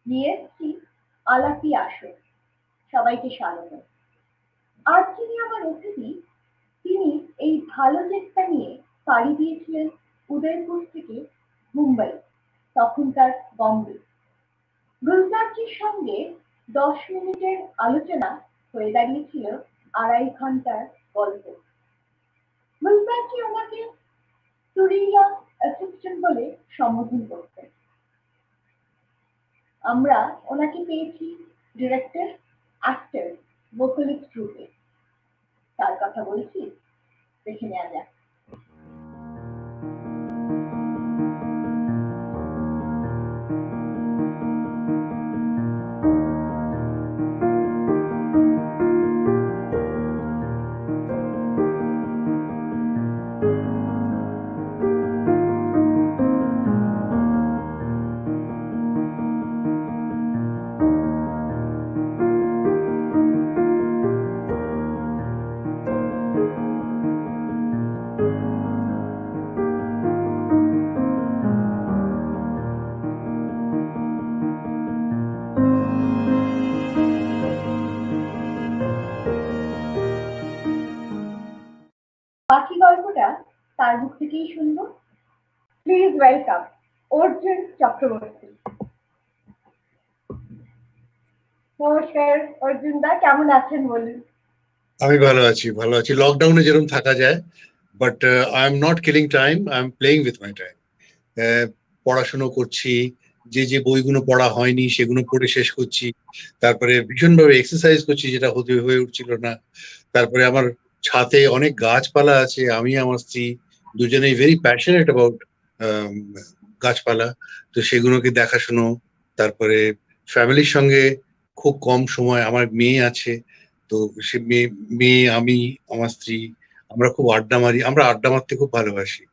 নিয়ে এসেছি আলাপি আসর। সবাইকে স্বাগত। আজ যিনি আমার অতিথি, তিনি এই ভালো চেষ্টা নিয়ে পাড়ি দিয়েছিলেন উদয়পুর থেকে মুম্বাই, তখনকার বম্বে। গুলজারজির সঙ্গে 10 মিনিটের আলোচনা হয়ে দাঁড়িয়েছিল 2.5 ঘন্টার গল্প। গুলজারজি ওনাকে সুরিলা অ্যাসিস্ট্যান্ট বলে সম্বোধন করতেন। আমরা ওনাকে পেয়েছি ডিরেক্টর, অ্যাক্টর, ভোকালিস্ট রূপে। তার কথা বলছি, দেখে নেওয়া যাক। বাকি গল্পটা তার মুখ থেকেই শুনবো। Please welcome Arjun Chakraborty. নমস্কার অর্জুন দা, কেমন আছেন বলুন? আমি ভালো আছি লকডাউনে যেরকম থাকা যায়, but I am not killing time, I am playing with my time. পড়াশুনো করছি, যে বইগুলো পড়া হয়নি সেগুলো পড়ে শেষ করছি। তারপরে ভীষণভাবে এক্সারসাইজ করছি, যেটা হয়ে উঠছিল না। তারপরে আমার ছাদে অনেক গাছপালা আছে, আমি আমার স্ত্রী দুজনেই ভেরি প্যাশনেট অ্যাবাউট গাছপালা। তো সেগুলোকে দেখাশুনো, তারপরে ফ্যামিলির সঙ্গে খুব কম সময়, আমার মেয়ে আছে, তো সে মেয়ে আমি আমার স্ত্রী আমরা খুব আড্ডা মারি, আমরা আড্ডা মারতে খুব ভালোবাসি।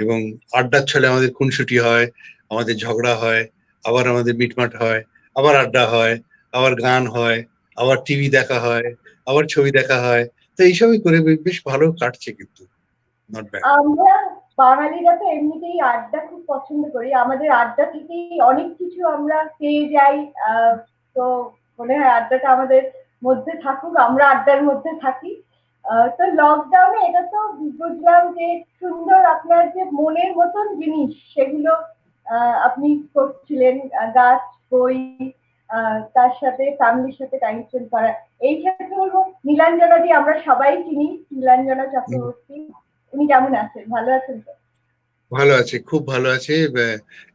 এবং আড্ডার ছলে আমাদের খুনসুটি হয়, আমাদের ঝগড়া হয়, আবার আমাদের মিটমাট হয়, আবার আড্ডা হয়, আবার গান হয়, আবার টিভি দেখা হয়, আবার ছবি দেখা হয়। তো এইসবই করে বেশ ভালো কাটছে, কিন্তু নট ব্যাড। আমরা বাঙালিরা তো এমনিতেই আড্ডা খুব পছন্দ করি, আমাদের আড্ডা থেকেই অনেক কিছু আমরা পেয়ে যাই। তো মনে হয় আড্ডাটা আমাদের মধ্যে থাকুক, আমরা আড্ডার মধ্যে থাকি। তো লকডাউনে এটা তো বুঝলাম যে সুন্দর আপনার যে মনের মতন জিনিস সেগুলো আপনি করছিলেন, গাছ, বই, তার সাথে ফ্যামিলির সাথে টাইম স্পেন্ড করা। এই ক্ষেত্রে বলবো নীলাঞ্জনা দি, আমরা সবাই চিনি নীলাঞ্জনা চক্রবর্তী। উনি কেমন আছেন? ভালো আছেন তো? ভালো আছে, খুব ভালো আছে।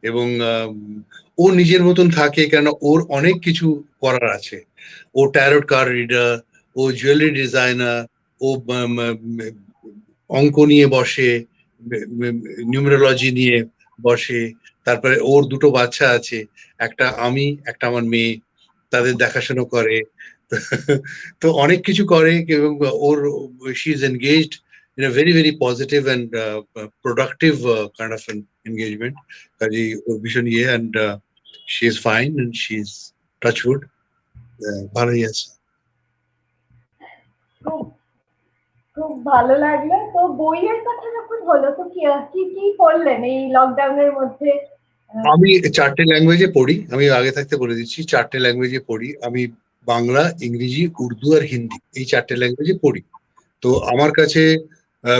এবং ও নিজের মতন থাকে, কেন ওর অনেক কিছু করার আছে। ও ট্যারোট কার্ড রিডার, ও জুয়েলারি ডিজাইনার, ও অঙ্ক নিয়ে বসে, নিউমেরোলজি নিয়ে বসে। তারপরে ওর দুটো বাচ্চা আছে, একটা আমি, একটা আমার মেয়ে, তাদের দেখাশোনা করে। তো অনেক কিছু করে। এবং ওর she is engaged in a very positive and productive kind of an engagement. কাজে ওর ভীষণ ইয়ে, and she is fine and she is touchwood ভালোই আছে। খুব খুব ভালো লাগলো। তো বইয়ের কথা যখন হলো, তো কি কি কি পড়লেন এই লকডাউনের মধ্যে? আমি 4টে ল্যাঙ্গুয়েজে পড়ি, আমি আগে থাকতে বলে দিচ্ছি, 4টে ল্যাঙ্গুয়েজে পড়ি আমি। বাংলা, ইংরেজি, উর্দু আর হিন্দি, এই 4টে ল্যাঙ্গুয়েজে পড়ি। তো আমার কাছে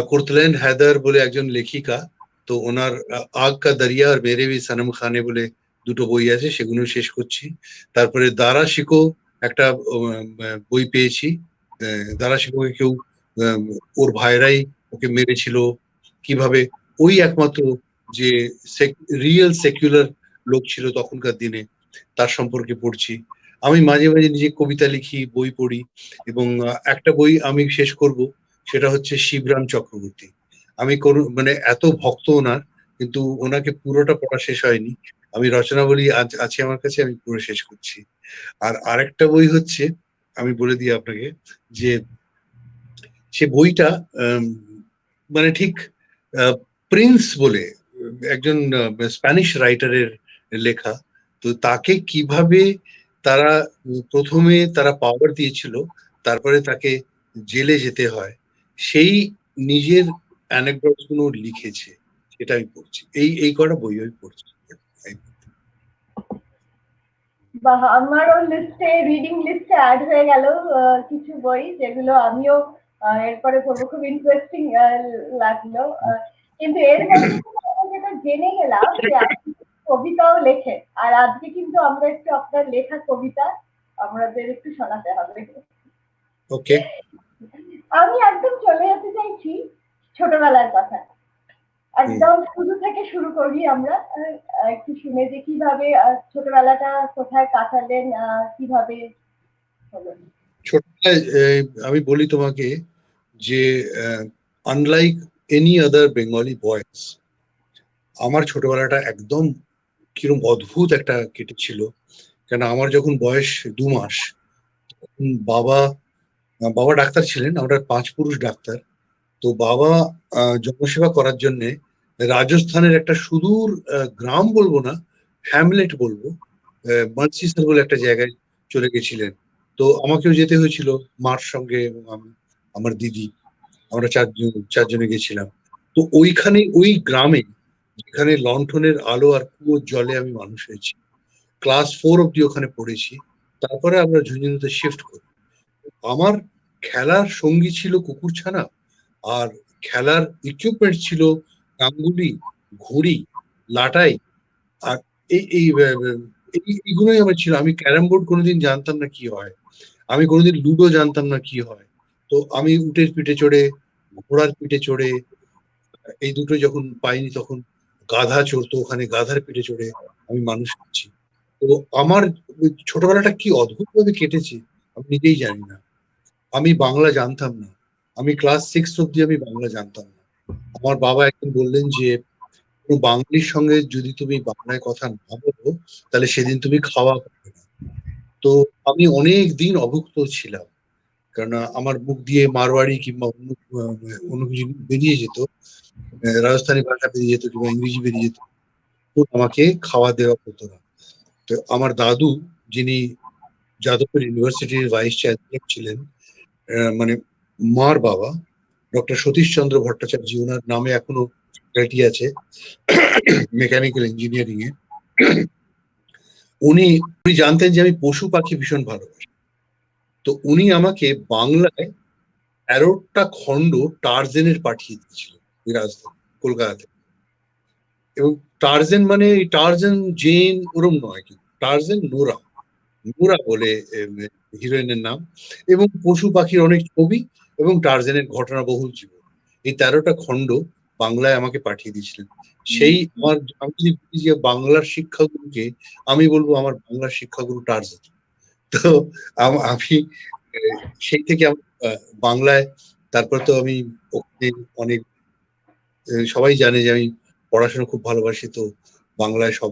কুর্তল্যান্ড হায়দার বলে একজন লেখিকা, তো ওনার আগ কা দরিয়া আর মেরে ভি সনম খানে বলে দুটো বই আছে, সেগুলো শেষ করছি। তারপরে দারা শিকো একটা বই পেয়েছি। দারা শিকোকে কেউ, ওর ভাইরাই ওকে মেরেছিল, কিভাবে ওই একমাত্র যে রিয়েল সেকুলার লোক ছিল তখনকার দিনে, তার সম্পর্কে পড়ছি। আমি মাঝে মাঝে নিজে কবিতা লিখি, বই পড়ি। এবং একটা বই আমি শেষ করব, সেটা হচ্ছে শিবরাম চক্রবর্তী। আমি মানে এত ভক্ত ওনার, কিন্তু ওনাকে পুরোটা পড়া শেষ হয়নি। আমি রচনাবলী আছে আমার কাছে, আমি পুরো শেষ করছি। আর আরেকটা বই হচ্ছে, আমি বলে দিই আপনাকে, যে সে বইটা মানে ঠিক প্রিন্স বলে একজন স্প্যানিশ রাইটারের লেখা। তো তাকে কিভাবে তারা প্রথমে তারা পাওয়ার দিয়েছিল, তারপরে তাকে জেলে যেতে হয়, সেই নিজের অ্যানেকডটস গুলো লিখেছে, সেটা আমি পড়ছি। এই কটা বই আমি পড়ছি। বাহ! আমারও রিডিং লিস্টে অ্যাড হয়ে গেল কিছু বই, যেগুলো আমিও এরপরে পড়বো। খুব ইন্টারেস্টিং লাগলো। কিন্তু এর মধ্যে থেকে আমরা যেটা জেনে গেলাম যে আপনি কবিতাও লেখেন। আর আজকে কিন্তু আমরা একটু আপনার লেখা কবিতা আমাদের একটু শোনাতে হবে। ওকে। আমি একদম চলে যেতে চাইছি ছোটবেলার কথা। একদম শুরু থেকে শুরু করি আমরা। একটু শুনে যে কিভাবে ছোটবেলাটা কোথায় কাটালেন, কিভাবে হলো? ছোটবেলায় আমি বলি তোমাকে যে unlike any other Bengali boys, আমার ছোটবেলাটা একদম কিরকম অদ্ভুত একটা কেটেছিল। কেন আমার যখন বয়স 2 মাস, তখন বাবা বাবা ডাক্তার ছিলেন, আমরা 5 পুরুষ ডাক্তার। তো বাবা জনসেবা করার জন্যে রাজস্থানের একটা সুদূর গ্রাম বলবো না, হ্যামলেট বলবো, মানসিসর বলে একটা জায়গায় চলে গেছিলেন। তো আমাকেও যেতে হয়েছিল মার সঙ্গে, এবং আমার দিদি, আমরা চারজনে গেছিলাম। তো ওইখানে ওই গ্রামে, যেখানে লণ্ঠনের আলো আর কুয়োর জলে আমি মানুষ হয়েছি, ক্লাস 4 অব্দি ওখানে পড়েছি। তারপরে আমরা ঝুঁঝুনুতে শিফট করি। আমার খেলার সঙ্গী ছিল কুকুরছানা, আর খেলার ইকুইপমেন্ট ছিল গাঙ্গুলি, ঘুড়ি, লাটাই। আর এই এই এইগুলোই আমার ছিল। আমি ক্যারাম বোর্ড কোনোদিন জানতাম না কি হয়, আমি কোনোদিন লুডো জানতাম না কি হয়। তো আমি উটের পিঠে চড়ে, ঘোড়ার পিঠে চড়ে, এই দুটো যখন পাইনি তখন গাধা চড়তো, ওখানে গাধার পিঠে চড়ে আমি মানুষ হচ্ছি। তো আমার ছোটবেলাটা কি অদ্ভুত ভাবে কেটেছে আমি নিজেই জানি না। আমি বাংলা জানতাম না, আমি ক্লাস 6 অব্দি আমি বাংলা জানতাম না। আমার বাবা একদিন বললেন যে কোনো বাঙালির সঙ্গে যদি তুমি বাংলায় কথা না বলো, তাহলে সেদিন তুমি খাওয়া পাবে না। তো আমি অনেক দিন অভুক্ত ছিলাম, কারণ আমার মুখ দিয়ে মারওয়াড়ি কিংবা অন্য কিছু বেরিয়ে যেত, রাজস্থানি ভাষা বেরিয়ে যেত কিংবা ইংরেজি বেরিয়ে যেত। তো আমাকে খাওয়া দেওয়া হতো না। তো আমার দাদু, যিনি যাদবপুর ইউনিভার্সিটির ভাইস চ্যান্সেলর ছিলেন, মানে মার বাবা, ডক্টর সতীশ চন্দ্র ভট্টাচার্য, ওনার নামে এখনো ফ্যাকাল্টি আছে মেকানিক্যাল ইঞ্জিনিয়ারিং এ। উনি উনি জানতেন যে আমি পশু পাখি ভীষণ ভালোবাসি। তো উনি আমাকে বাংলায় 13টা খণ্ড টার্জেনের পাঠিয়ে দিয়েছিল ওই রাজধানী কলকাতাতে। এবং টার্জেন মানে টার্জেন জেন ওরম নয়, কিন্তু টার্জেন নোরা, নোরা বলে হিরোইনের নাম, এবং পশু পাখির অনেক ছবি, এবং টার্জেনের ঘটনাবহুল জীবন। এই 13টা খণ্ড বাংলায় আমাকে পাঠিয়ে দিয়েছিলেন। সেই আমার, আমি যদি বলি যে বাংলার শিক্ষাগুরুকে, আমি বলবো আমার বাংলার শিক্ষাগুরু টার্জেন। তো আমি সেই থেকে বাংলায়, তারপর তো আমি ওখানে অনেক, সবাই জানে যে আমি পড়াশোনা খুব ভালোবাসি। তো বাংলায় সব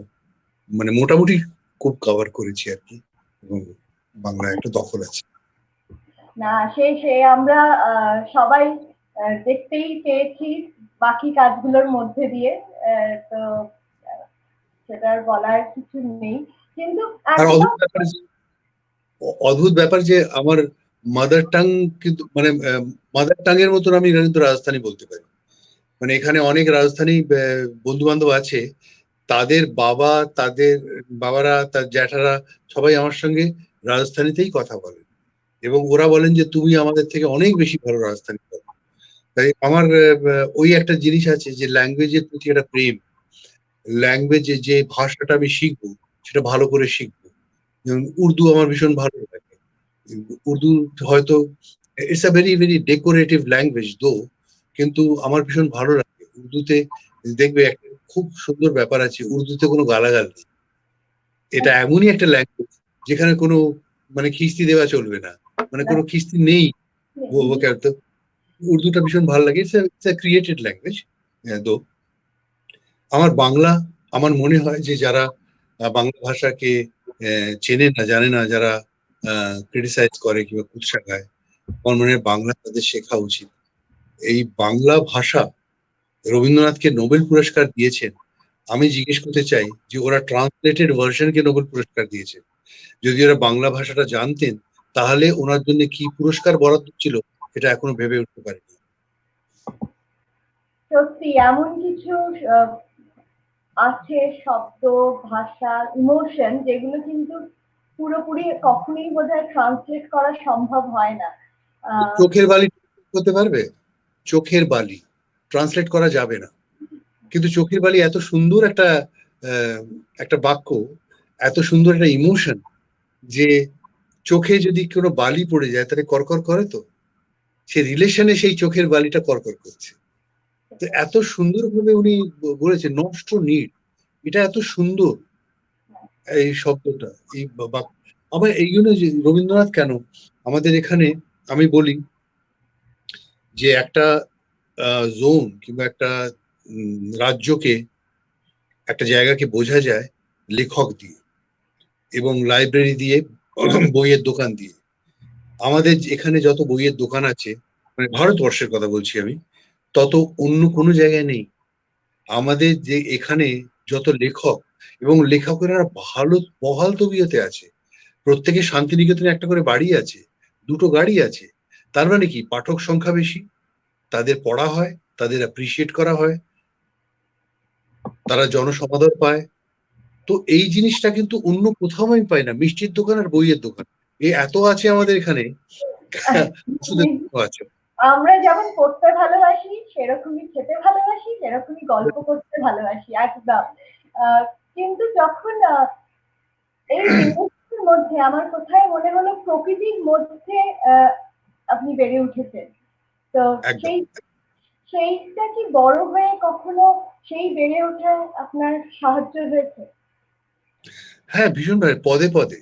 মানে মোটামুটি খুব কভার করেছি আর কি, এবং বাংলায় একটা দখল আছে। না, সে আমরা সবাই দেখতেই পেয়েছি বাকি কাজগুলোর মধ্যে দিয়ে। তো সেটার বলার কিছু নেই, কিন্তু আর একদম অদ্ভুত ব্যাপার যে আমার মাদার টাং, কিন্তু মানে মাদার টাং এর মতন আমি কিন্তু রাজস্থানি বলতে পারি। মানে এখানে অনেক রাজস্থানী বন্ধু বান্ধব আছে, তাদের বাবা, তাদের বাবারা, তার জ্যাঠারা সবাই আমার সঙ্গে রাজস্থানীতেই কথা বলেন, এবং ওরা বলেন যে তুমি আমাদের থেকে অনেক বেশি ভালো রাজস্থানী বলো। তাই আমার ওই একটা জিনিস আছে যে ল্যাঙ্গুয়েজের প্রতি একটা প্রেম। ল্যাঙ্গুয়েজে যে ভাষাটা আমি শিখবো, সেটা ভালো করে শিখবো। যেমন উর্দু আমার ভীষণ ভালো লাগে। উর্দু হয়তো it's a very very decorative language দো, কিন্তু আমার ভীষণ ভালো লাগে উর্দুতে। দেখবে একটা খুব সুন্দর ব্যাপার আছে, উর্দুতে কোনো গালাগাল নেই। এটা এমনই একটা ল্যাঙ্গুয়েজ যেখানে কোনো মানে খিস্তি দেওয়া চলবে না, মানে কোনো খিস্তি নেই। তো উর্দুটা ভীষণ ভালো লাগে, ইটস আ ক্রিয়েটেড ল্যাঙ্গুয়েজ। তো আমার বাংলা, আমার মনে হয় যে যারা বাংলা ভাষাকে চেনে না, জানে না, যারা ক্রিটিসাইজ করে কিংবা কুৎসা গায়, আমার মনে হয় বাংলা তাদের শেখা উচিত। এই বাংলা ভাষা, রবীন্দ্রনাথকে নোবেল পুরস্কার দিয়েছেন। আমি জিজ্ঞেস করতে চাই যে ওরা ট্রান্সলেটেড ভার্সনকে নোবেল পুরস্কার দিয়েছে, যদি ওরা বাংলা ভাষাটা জানতেন, তাহলে ওনার জন্য কি পুরস্কার বরাদ্দ ছিল এটা এখনো ভেবে উঠতে পারিনি। সত্যি এমন কিছু আছে শব্দ, ভাষা, ইমোশন, যেগুলো কিন্তু পুরোপুরি কখনোই বোধহয় ট্রান্সলেট করা সম্ভব হয় না। চোখের বালি করতে পারবে? চোখের বালি ট্রান্সলেট করা যাবে না, কিন্তু চোখের বালি এত সুন্দর একটা একটা বাক্য, এত সুন্দর একটা ইমোশন, যে চোখে যদি কোনো বালি পড়ে যায় তাহলে করকর করে, তো সে রিলেশনে সেই চোখের বালিটা করকর করছে। তো এত সুন্দরভাবে উনি বলেছেন নষ্ট নীড়, এটা এত সুন্দর এই শব্দটা, এই আবার এই জন্য যে রবীন্দ্রনাথ কেন আমাদের এখানে, আমি বলি যে একটা জোন কিংবা একটা রাজ্যকে, একটা জায়গাকে বোঝা যায় লেখক দিয়ে এবং লাইব্রেরি দিয়ে, বইয়ের দোকান দিয়ে। আমাদের এখানে যত বইয়ের দোকান আছে, মানে ভারতবর্ষের কথা বলছি আমি, তত অন্য কোনো জায়গায় নেই। আমাদের যে এখানে যত লেখক, এবং লেখকেরা ভালো বহাল তবিয়তে আছে, প্রত্যেকে শান্তিনিকেতনে একটা করে বাড়ি আছে, দুটো গাড়ি আছে। তার মানে কি, পাঠক সংখ্যা বেশি, তাদের পড়া হয়, তাদের অ্যাপ্রিসিয়েট করা হয়, তারা জনসমাদর পায়। তো এই জিনিসটা কিন্তু অন্য কোথাও আমি পাই না, মিষ্টির দোকান আর বইয়ের দোকান এই এত আছে আমাদের এখানে। শুধু আছে। আমরা যেমন পড়তে ভালোবাসি, সেরকমই খেতে ভালোবাসি, সেরকমই গল্প করতে ভালোবাসি একদম। কিন্তু যখন এই ইন্ডাস্ট্রির মধ্যে আমার কোথায় মনে হলো প্রকৃতির মধ্যে আপনি বেড়ে উঠেছেন, তো সেইটা কি বড় হয়ে কখনো সেই বেড়ে ওঠায় আপনার সাহায্য হয়েছে? হ্যাঁ, ভীষণভাবে, পদে পদে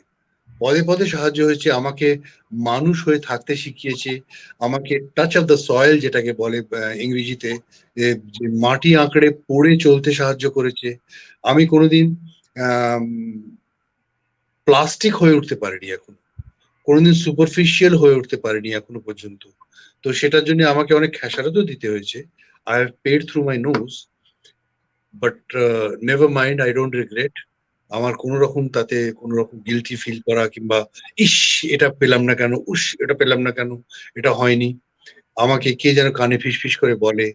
পদে পদে সাহায্য হয়েছে। আমাকে মানুষ হয়ে থাকতে শিখিয়েছে, আমাকে টাচ অফ দ্য সয়েল যেটাকে বলে ইংরেজিতে, যে মাটি আঁকড়ে পড়ে চলতে সাহায্য করেছে। আমি কোনোদিন প্লাস্টিক হয়ে উঠতে পারিনি এখন, কোনোদিন সুপারফিশিয়াল হয়ে উঠতে পারিনি এখনো পর্যন্ত। তো সেটার জন্য আমাকে অনেক খেসারতও দিতে হয়েছে। I have paid through my nose, but never mind, I don't regret. আমার কোন রকম তাতে কোন রকম গিলটি ফিল করা কিংবা ইস এটা পেলাম না কেন, উস এটা পেলাম না কেন, এটা হয়নি। আমাকে কে যেন কানে ফিসফিস করে বলে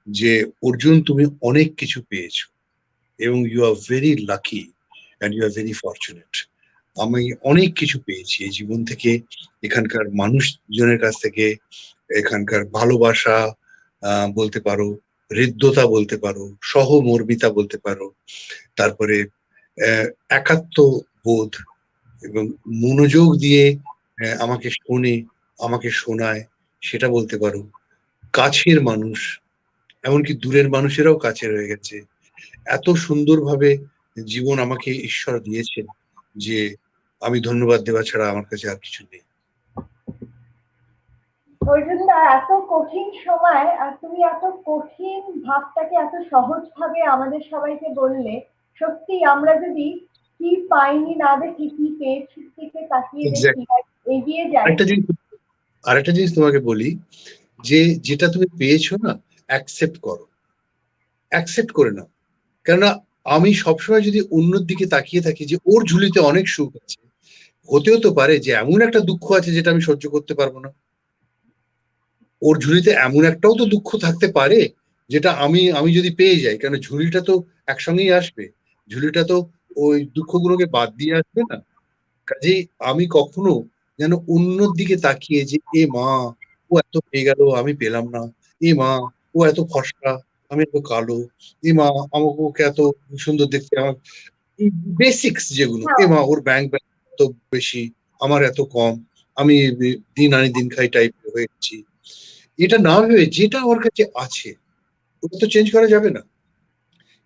যে অর্জুন, তুমি অনেক কিছু পেয়েছো এবং you are very lucky and you are very fortunate. আমি অনেক কিছু পেয়েছি এই জীবন থেকে, এখানকার মানুষজনের কাছ থেকে, এখানকার ভালোবাসা বলতে পারো, হৃদ্যতা বলতে পারো, সহমর্মিতা বলতে পারো, তারপরে একাত্ম বোধ এবং মনোযোগ দিয়ে আমাকে শোনে, আমাকে শোনায়, সেটা বলতে পারো। কাছের মানুষ, এমনকি দূরের মানুষেরাও কাছে রয়ে গেছে। এত সুন্দরভাবে জীবন আমাকে ঈশ্বর দিয়েছেন যে আমি ধন্যবাদ দেওয়া ছাড়া আমার কাছে আর কিছু নেই। অর্জুনদা, এত কঠিন সময় আর তুমি এত কঠিন ভাবটাকে এত সহজ ভাবে আমাদের সবাইকে বললে, সত্যি আমরা যদি কি পাইনি না দেখি কি পেয়েছি দিকে তাকিয়ে দেখি আর এগিয়ে যাই। আরেকটা জিনিস তোমাকে বলি, যে যেটা তুমি পেয়েছো না, অ্যাকসেপ্ট করো, অ্যাকসেপ্ট করে নাও। কেননা আমি সবসময় যদি অন্যর দিকে তাকিয়ে থাকি যে ওর ঝুলিতে অনেক সুখ আছে, হতেও তো পারে যে এমন একটা দুঃখ আছে যেটা আমি সহ্য করতে পারবো না। ওর ঝুলিতে এমন একটাও তো দুঃখ থাকতে পারে যেটা আমি আমি যদি পেয়ে যাই, কেন ঝুলিটা তো একসঙ্গেই আসবে, ঝুলিটা তো ওই দুঃখগুলোকে বাদ দিয়ে আসবে না। কাজেই আমি কখনো যেন অন্যর দিকে তাকিয়ে যে এ মা, ও এত পেয়ে গেল আমি পেলাম না, এ মা ও এত ফর্সা আমি এত কালো, এ মা আমাকে ওকে এত সুন্দর দেখতে, আমার বেসিক্স যেগুলো, এ মা ওর ব্যাংক ব্যালেন্স এত বেশি আমার এত কম, আমি দিন আনি দিন খাই টাইপের হয়েছি, এটা না ভেবে যেটা আমার কাছে আছে ওটা তো চেঞ্জ করা যাবে না।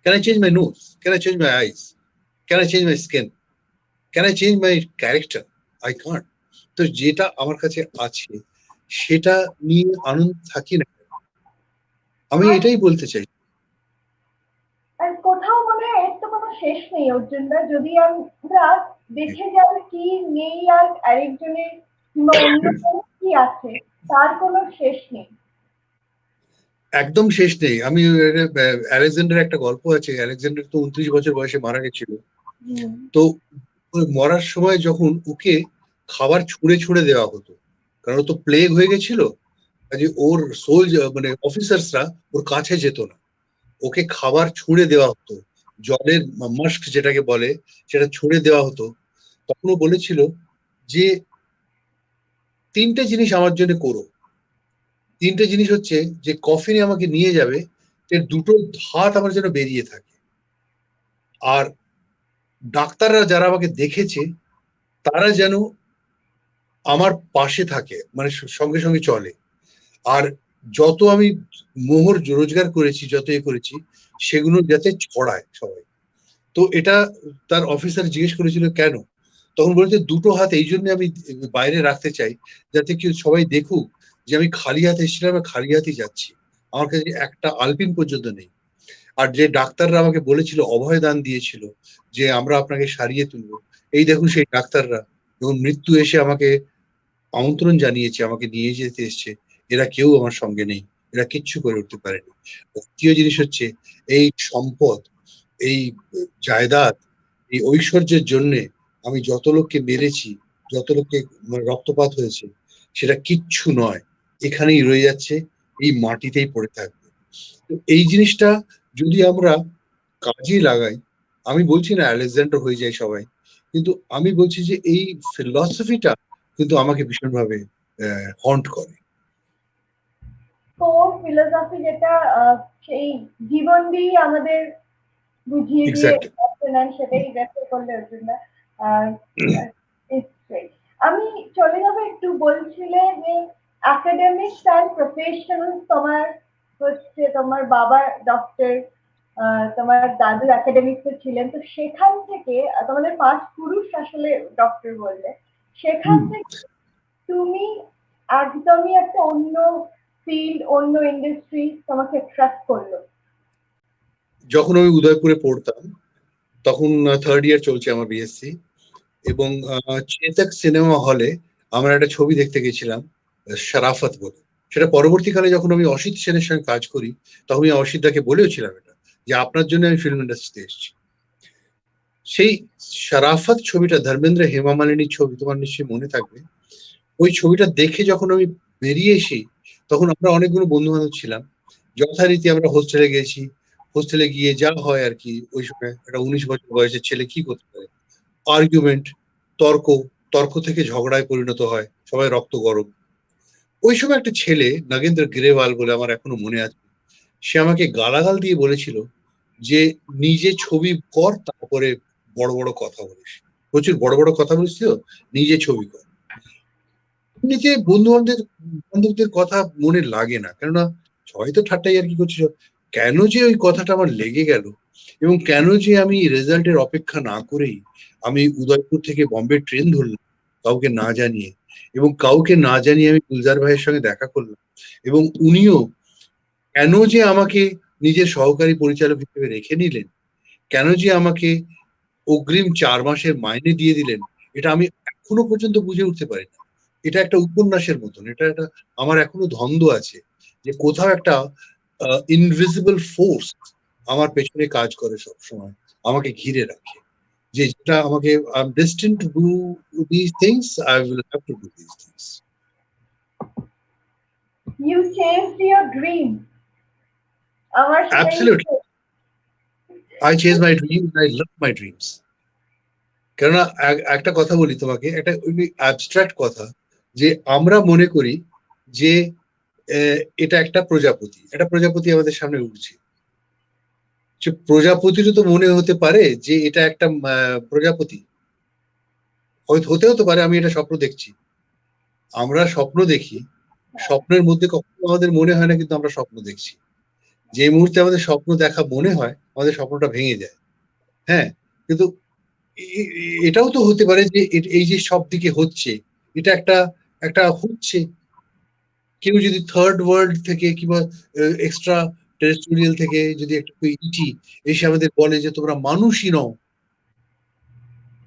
Can I change my nose, can I change my eyes, can I change my skin, can I change my character? I can't. তো যেটা আমার কাছে আছে সেটা নিয়ে আনন্দ থাকি না, আমি এটাই বলতে চাই। আর কোথাও মনে হয় এর তো কোনো শেষ নেই অর্জুনদা, যদি আমরা দেখে যাই কি নেই আর আরেকজনের কিংবা অন্য কি আছে, তার কোনো শেষ নেই। একদম শেষ নেই। আমি আলেকজান্ডার একটা গল্প আছে, আলেকজান্ডার তো 29 বছর বয়সে মারা গেছিল। তো মরার সময় যখন ওকে খাবার ছুঁড়ে ছুঁড়ে দেওয়া হতো, কারণ ও তো প্লেগ হয়ে গেছিল, কাজে ওর মানে অফিসার্সরা ওর কাছে যেত না, ওকে খাবার ছুঁড়ে দেওয়া হতো, জলের মাস্ক যেটাকে বলে সেটা ছুঁড়ে দেওয়া হতো। তখন ও বলেছিল যে 3টে জিনিস আমার জন্য করো। 3টে জিনিস হচ্ছে যে কফিনে আমাকে নিয়ে যাবে, এর 2টো হাত আমার যেন বেরিয়ে থাকে, আর ডাক্তাররা যারা আমাকে দেখেছে তারা যেন আমার পাশে থাকে, মানে সঙ্গে সঙ্গে চলে। আর যত আমি মোহর রোজগার করেছি, যত করেছি, সেগুলো যাতে ছড়ায় সবাই। তো এটা তার অফিসার জিজ্ঞেস করেছিল কেন, তখন বলেছে 2টো হাত এই জন্য আমি বাইরে রাখতে চাই, যাতে কেউ সবাই দেখুক যে আমি খালি হাতে এসেছিলাম, খালি হাতেই যাচ্ছি, আমার কাছে একটা আলপিন পর্যন্ত নেই। আর যে ডাক্তাররা আমাকে বলেছিল, অভয় দান দিয়েছিল যে আমরা আপনাকে সারিয়ে তুলবো, এই দেখুন সেই ডাক্তাররা যখন মৃত্যু এসে আমাকে আমন্ত্রণ জানিয়েছে, আমাকে নিয়ে যেতে এসছে, এরা কেউ আমার সঙ্গে নেই, এরা কিচ্ছু করে উঠতে পারেনি। দ্বিতীয় জিনিস হচ্ছে এই সম্পদ, এই জায়দাদ, এই ঐশ্বর্যের জন্যে আমি যত লোককে মেরেছি, যত লোককে রক্তপাত হয়েছে, সেটা কিচ্ছু নয়, এখানেই রয়ে যাচ্ছে, এই মাটিতেই পড়ে থাকবে। তো এই জিনিসটা যদি আমরা কাজে লাগাই, আমি বলছি না আলেকজান্ডার হয়ে যায় সবাই, কিন্তু আমি বলছি যে এই ফিলসফিটা কিন্তু আমাকে ভীষণভাবে হন্ট করে। কোর ফিলোসফি যেটা সেই জীবন দিয়ে আমাদের বুঝিয়ে দিয়ে এক্স্যাক্টলি। নেন, সেটাই রেফার করলে হতো না। আর আমি চলে যাবো একটু, বলছিলে যে একাডেমিক্স অ্যান্ড প্রফেশনাল, তোমার হচ্ছে তোমার বাবা ডক্টর, তোমার দাদু একাডেমিক্স ছিলেন, তো সেখান থেকে তোমাদের 5 পুরুষ আসলে ডক্টর বললে, সেখান থেকে তুমি একদমই একটা অন্য ফিল্ড, অন্য ইন্ডাস্ট্রি তোমাকে অ্যাট্রাক্ট করলো। যখন আমি উদয়পুরে পড়তাম, তখন 3rd ইয়ার চলছে আমার বিএসসি, এবং চেতক সিনেমা হলে আমরা একটা ছবি দেখতে গেছিলাম, শরাফত বলে। সেটা পরবর্তীকালে যখন আমি অসিত সেনের সঙ্গে কাজ করি, তখন আমি অসিত দাকে বলেওছিলাম এটা, যে আপনার জন্য আমি ফিল্ম ইন্ডাস্ট্রিতে এসেছি। সেই শরাফত ছবিটা, ধর্মেন্দ্র হেমা মালিনীর ছবি, তোমার নিশ্চয়ই মনে থাকবে। ওই ছবিটা দেখে যখন আমি বেরিয়ে এসি, তখন আমরা অনেকগুলো বন্ধু বান্ধব ছিলাম, যথারীতি আমরা হোস্টেলে গেছি। হোস্টেলে গিয়ে যা হয় আর কি, ওই সময় একটা 19 বছর বয়সের ছেলে কি করতে পারে, আর্গুমেন্ট, তর্ক, তর্ক থেকে ঝগড়ায় পরিণত হয়, সবাই রক্ত গরম। ওই সময় একটা ছেলে, নাগেন্দ্র গ্রেওয়াল বলে, আমার এখনো মনে আছে, সে আমাকে গালাগাল দিয়ে বলেছিল যে নিজে ছবি কর, তারপরে বড় বড় কথা বলিস, প্রচুর বড় বড় কথা বলিস, তো নিজে ছবি কর। এমনিতে বন্ধু বান্ধবদের কথা মনে লাগে না, কেননা সবাই তো ঠাট্টাই আর কি করছিল। কেন যে ওই কথাটা আমার লেগে গেল, এবং কেন যে আমি রেজাল্টের অপেক্ষা না করেই আমি উদয়পুর থেকে বম্বে ট্রেন ধরলাম, কাউকে না জানিয়ে, এবং কাউকে না জানিয়ে আমি গুলজার ভাইয়ের সঙ্গে দেখা করলাম, এবং উনিও কেন যে আমাকে নিজের সহকারী পরিচালক হিসেবে রেখে নিলেন, কেন যে আমাকে অগ্রিম 4 মাসের মাইনে দিয়ে দিলেন, এটা আমি এখনো পর্যন্ত বুঝে উঠতে পারি না। এটা একটা উপন্যাসের মতন, এটা একটা, আমার এখনো ধন্দ আছে যে কোথাও একটা ইনভিজিবল ফোর্স আমার পেছনে কাজ করে সব সময়, আমাকে ঘিরে রাখে, যে যেটা আমাকে, I am destined to do this things, I will have to do this things. You changed your dream, আমার সেটাই। Absolutely, I chase my dream, I love my dreams. কেননা একটা কথা বলি তোমাকে, একটা অ্যাবস্ট্রাক্ট কথা, যে আমরা মনে করি যে এটা একটা প্রজাপতি, একটা প্রজাপতি আমাদের সামনে উঠছে, সে প্রজাপতিরও তো মনে হতে পারে যে এটা একটা প্রজাপতি, হয়তো হতেও তো পারে আমি এটা স্বপ্ন দেখছি। আমরা স্বপ্ন দেখি, স্বপ্নের মধ্যে কখনো আমাদের মনে হয় না কিন্তু আমরা স্বপ্ন দেখছি। যে মুহূর্তে আমাদের স্বপ্ন দেখা মনে হয়, আমাদের স্বপ্নটা ভেঙে যায়। হ্যাঁ, কিন্তু এটাও তো হতে পারে যে এই যে সব দিকে হচ্ছে, এটা একটা একটা হচ্ছে, কেউ যদি 3rd ওয়ার্ল্ড থেকে কিংবা এক্সট্রা টেরিটোরিয়াল থেকে যদি একটা ইটি এসে আমাদের বলে যে তোমরা মানুষই নও,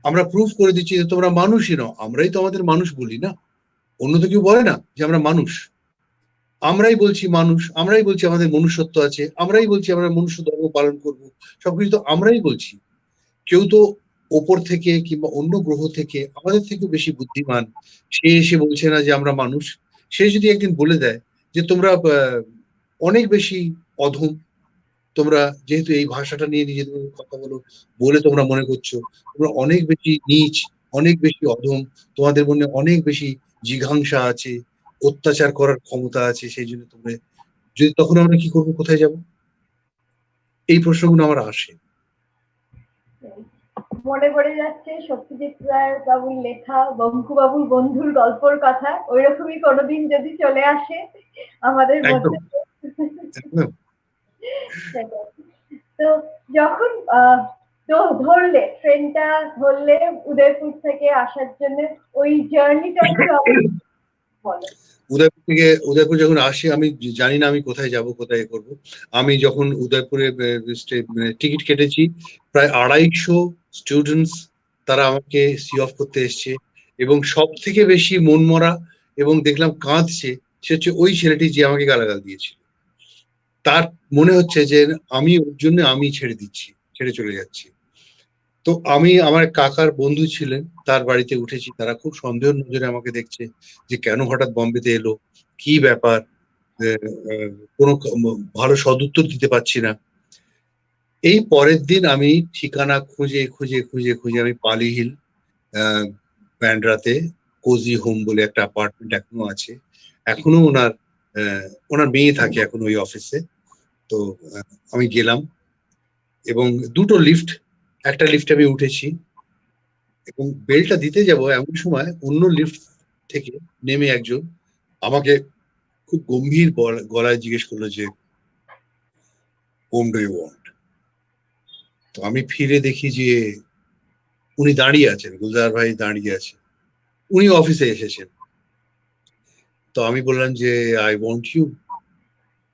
আমরা প্রুফ করে দিচ্ছি যে তোমরা মানুষই নও, আমরাই তো আমাদের মানুষ বলি না, অন্য তো কেউ বলে না যে আমরা মানুষ। আমরাই বলছি মানুষ, আমরাই বলছি আমাদের মনুষ্যত্ব আছে, আমরাই বলছি আমরা মনুষ্য ধর্ম পালন করব, সবকিছু তো আমরাই বলছি। কেউ তো ওপর থেকে কিংবা অন্য গ্রহ থেকে আমাদের থেকে বেশি বুদ্ধিমান, সে এসে বলছে না যে আমরা মানুষ। সে যদি একদিন বলে দেয় যে তোমরা অনেক বেশি অধম, তোমরা যেহেতু এই ভাষাটা নিয়ে নিজেদের কথা বলো বলে তোমরা মনে করছো তোমরা অনেক বেশি নীচ, অনেক বেশি অধম, তোমাদের মনে অনেক বেশি জিঘাংসা আছে, অত্যাচার করার ক্ষমতা আছে, সেই জন্য তোমরা, যদি তখন আমরা কি করবো, কোথায় যাব? এই প্রশ্নগুলো আমার আসে। মনে পড়ে যাচ্ছে সত্যজিৎ রায় বাবুর লেখা বঙ্কু বাবুর বন্ধুর গল্পর কথা, ওইরকমই কোনোদিন যদি চলে আসে আমাদের একদম মধ্যে। একদম। সেটাই। তো যখন তো ধরলে ট্রেনটা ধরলে উদয়পুর থেকে আসার জন্য, ওই জার্নিটা একটু আমাকে বলো। উদয়পুর যখন আসি, আমি জানি না আমি কোথায় যাব, কোথায় এ করবো। আমি যখন উদয়পুরে টিকিট কেটেছি, প্রায় 250 স্টুডেন্টস তারা আমাকে সি অফ করতে এসছে, এবং সব থেকে বেশি মনমরা এবং দেখলাম কাঁদছে, সে হচ্ছে ওই ছেলেটি যে আমাকে গালাগাল দিয়েছিল। তার মনে হচ্ছে যে আমি ওর জন্য আমি ছেড়ে দিচ্ছি, ছেড়ে চলে যাচ্ছি। তো আমি, আমার কাকার বন্ধু ছিলেন, তার বাড়িতে উঠেছি। তারা খুব সন্দেহ নজরে আমাকে দেখছে, যে কেন হঠাৎ বম্বেতে এলো, কি ব্যাপার, আহ, আহ, কোনো ভালো সদুত্তর দিতে পারছি না। এই পরের দিন আমি ঠিকানা খুঁজে খুঁজে খুঁজে খুঁজে আমি পালি হিল, আহ, ব্যান্ড্রাতে কোজি হোম বলে একটা অ্যাপার্টমেন্ট এখনো আছে। এখনো ওনার মেয়ে থাকে এখন ওই অফিসে। তো আমি গেলাম, এবং দুটো লিফট, একটা লিফটে আমি উঠেছি, এবং বেলটা দিতে যাব এমন সময় অন্য লিফট থেকে নেমে একজন আমাকে খুব গম্ভীর গলায় জিজ্ঞেস করলো যে, হোম ডু ইউ ওয়ান্ট? তো আমি ফিরে দেখি যে উনি দাঁড়িয়ে আছেন, গুলজার ভাই দাঁড়িয়ে আছে, উনি অফিসে এসেছেন। তো আমি বললাম যে, আই ওয়ান্ট ইউ।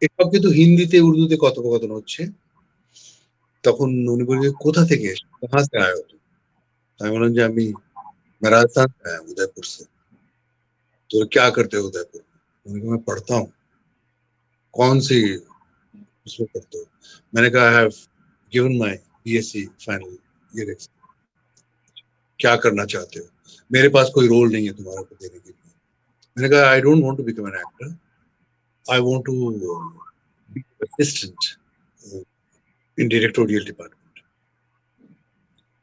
এসব কিন্তু হিন্দিতে উর্দুতে কথোপকথন হচ্ছে। তখন উনি বললেন, কোথা থেকে এসে, কাহা সে আয়ে হো তুম? আমি বললাম যে, আমি राजस्थान से आया हूँ, उदयपुर से। तो क्या करते हो उदयपुर में? मैंने कहा, मैं पढ़ता हूँ। कौन सी उसमें पढ़ते हो? मैंने कहा, I have given my BSc final year. क्या करना चाहते हो? मेरे पास कोई रोल नहीं है तुम्हारे को देने के लिए। मैंने कहा, I don't want to become an actor, I want to be assistant in directorial department.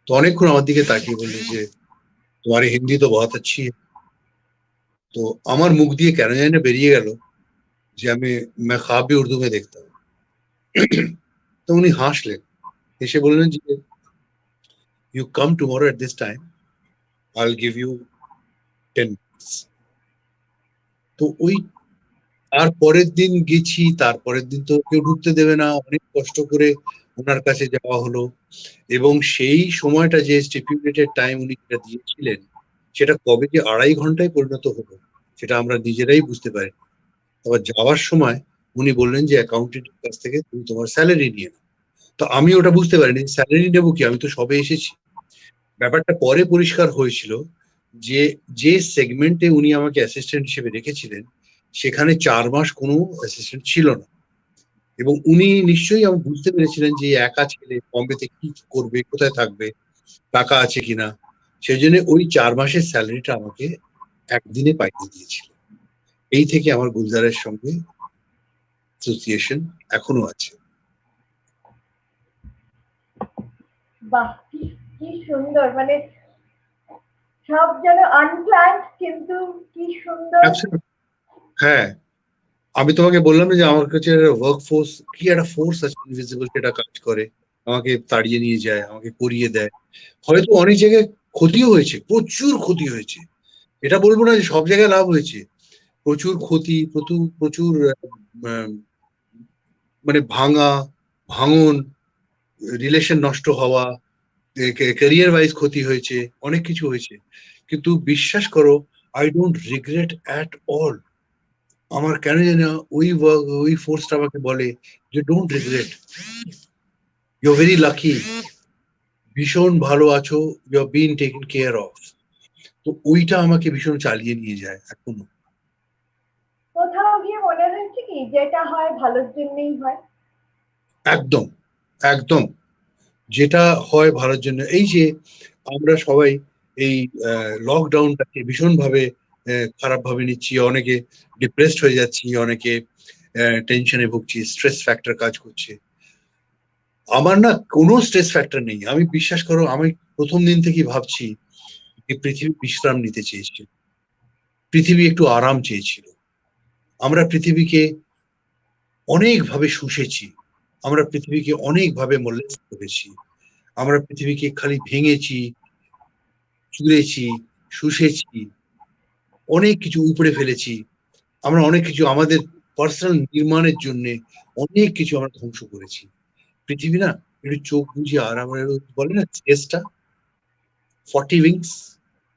तो অনেকক্ষণ আমার দিকে তাকিয়ে বললো যে, তোমার হিন্দি তো বহুত अच्छी है। তো আমার মুখ দিয়ে কেন জানি না বেরিয়ে গেল যে, मैं ख्वाब भी उर्दू में देखता हूँ। তো উনি হাসলেন, হেসে বললেন যে, you come tomorrow at this time, I will give you 10 minutes। তো ওই তারপরের দিন গেছি, তারপরের দিন তো কেউ ঢুকতে দেবে না, অনেক কষ্ট করে ওনার কাছে যাওয়া হলো। এবং সেই সময়টা যে স্টিপুলেটেড টাইম উনি যেটা দিয়েছিলেন, সেটা কবে যে 2.5 ঘন্টায় পরিণত হলো, সেটা আমরা নিজেরাই বুঝতে পারি। আবার যাওয়ার সময় উনি বললেন যে, অ্যাকাউন্টেন্টের কাছ থেকে তুমি তোমার স্যালারি নিয়ে নাও। তো আমি ওটা বুঝতে পারিনি, স্যালারি নেবো কি, আমি তো সবে এসেছি। ব্যাপারটা পরে পরিষ্কার হয়েছিল যে, যে সেগমেন্টে উনি আমাকে অ্যাসিস্ট্যান্ট হিসেবে রেখেছিলেন, সেখানে 4 মাস কোনো অ্যাসিস্ট্যান্ট ছিল না। এবং উনি নিশ্চয়ই আমি বুঝতে পেরেছিলেন যে, একা ছেলে বম্বেতে কি করবে, কোথায় থাকবে, টাকা আছে কিনা। সেই জন্য ওই 4 মাসের স্যালারিটা আমাকে একদিনে পাইয়ে দিয়েছিল। এই থেকে আমার গুলজারের সঙ্গে অ্যাসোসিয়েশন এখনো আছে। বাহ, কি কি সুন্দর, মানে সব যেন আনপ্ল্যান্ড কিন্তু কি সুন্দর। Absolutely. হ্যাঁ, আমি তোমাকে বললাম না যে, আমার কাছে ওয়ার্ক ফোর্স, কি একটা ফোর্স আছে ইনভিজিবল, সেটা কাজ করে, আমাকে তাড়িয়ে নিয়ে যায়, আমাকে করিয়ে দেয়। হয়তো অনেক জায়গায় ক্ষতিও হয়েছে, প্রচুর ক্ষতি হয়েছে। এটা বলবো না যে সব জায়গায় লাভ হয়েছে। প্রচুর ক্ষতি, প্রচুর প্রচুর আহ, মানে ভাঙন, রিলেশন নষ্ট হওয়া, ক্যারিয়ার ওয়াইজ ক্ষতি হয়েছে, অনেক কিছু হয়েছে। কিন্তু বিশ্বাস করো, I don't regret at all. আমার কেন জানি না ওই ফোর্সটা আমাকে বলে যে, don't regret, you very lucky, ভীষণ ভালো আছো, you are been taken care of. তো ওইটা আমাকে ভীষণ চালিয়ে নিয়ে যায় এখনো। কোথাও গিয়ে মনে হয়েছে কি যেটা হয় ভালোর জন্যই হয়? একদম একদম, যেটা হয় ভালোর জন্য। এই যে আমরা সবাই এই লকডাউনটাকে ভীষণ ভাবে খারাপ ভাবে নিচ্ছি, অনেকে ডিপ্রেসড হয়ে যাচ্ছি, অনেকে টেনশনে ভুগছি, স্ট্রেস ফ্যাক্টর কাজ করছে। আমার না কোনো স্ট্রেস ফ্যাক্টর নেই। আমি, বিশ্বাস করো, আমি প্রথম দিন থেকেই ভাবছি এই পৃথিবী বিশ্রাম নিতে চেয়েছিল, পৃথিবী একটু আরাম চেয়েছিল। আমরা পৃথিবীকে অনেকভাবে শুষেছি, আমরা পৃথিবীকে অনেকভাবে মোলেস্ট করেছি, আমরা পৃথিবীকে খালি ভেঙেছি, চুরেছি, শুষেছি, অনেক কিছু উপড়ে ফেলেছি। আমরা অনেক কিছু আমাদের পার্সোনাল নির্মাণের জন্য অনেক কিছু আমরা ধ্বংস করেছি। পৃথিবী না একটু চোখ বুঝিয়ে আর আমরা বলে না চেষ্টা 40 উইংস,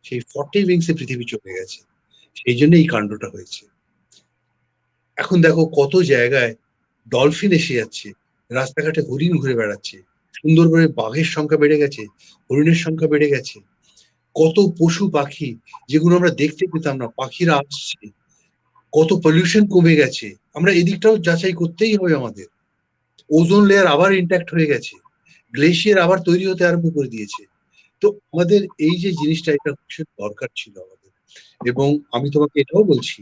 সেই 40 উইংসে পৃথিবী চলে গেছে, সেই জন্য এই কাণ্ডটা হয়েছে। এখন দেখো কত জায়গায় ডলফিন এসে যাচ্ছে, রাস্তাঘাটে হরিণ ঘুরে বেড়াচ্ছে, সুন্দরবনে বাঘের সংখ্যা বেড়ে গেছে, হরিণের সংখ্যা বেড়ে গেছে, কত পশু পাখি যেগুলো আমরা দেখতে পেতাম না, পাখিরা আসছে, কত পলিউশন কমে গেছে। আমরা এদিকটাও যাচাই করতেই হবে আমাদের। ওজোন লেয়ার আবার ইন্ট্যাক্ট হয়ে গেছে, গ্লেশিয়ার আবার তৈরি হতে আরম্ভ করে দিয়েছে। তো আমাদের এই যে জিনিসটা, এটা ভীষণ দরকার ছিল আমাদের। এবং আমি তোমাকে এটাও বলছি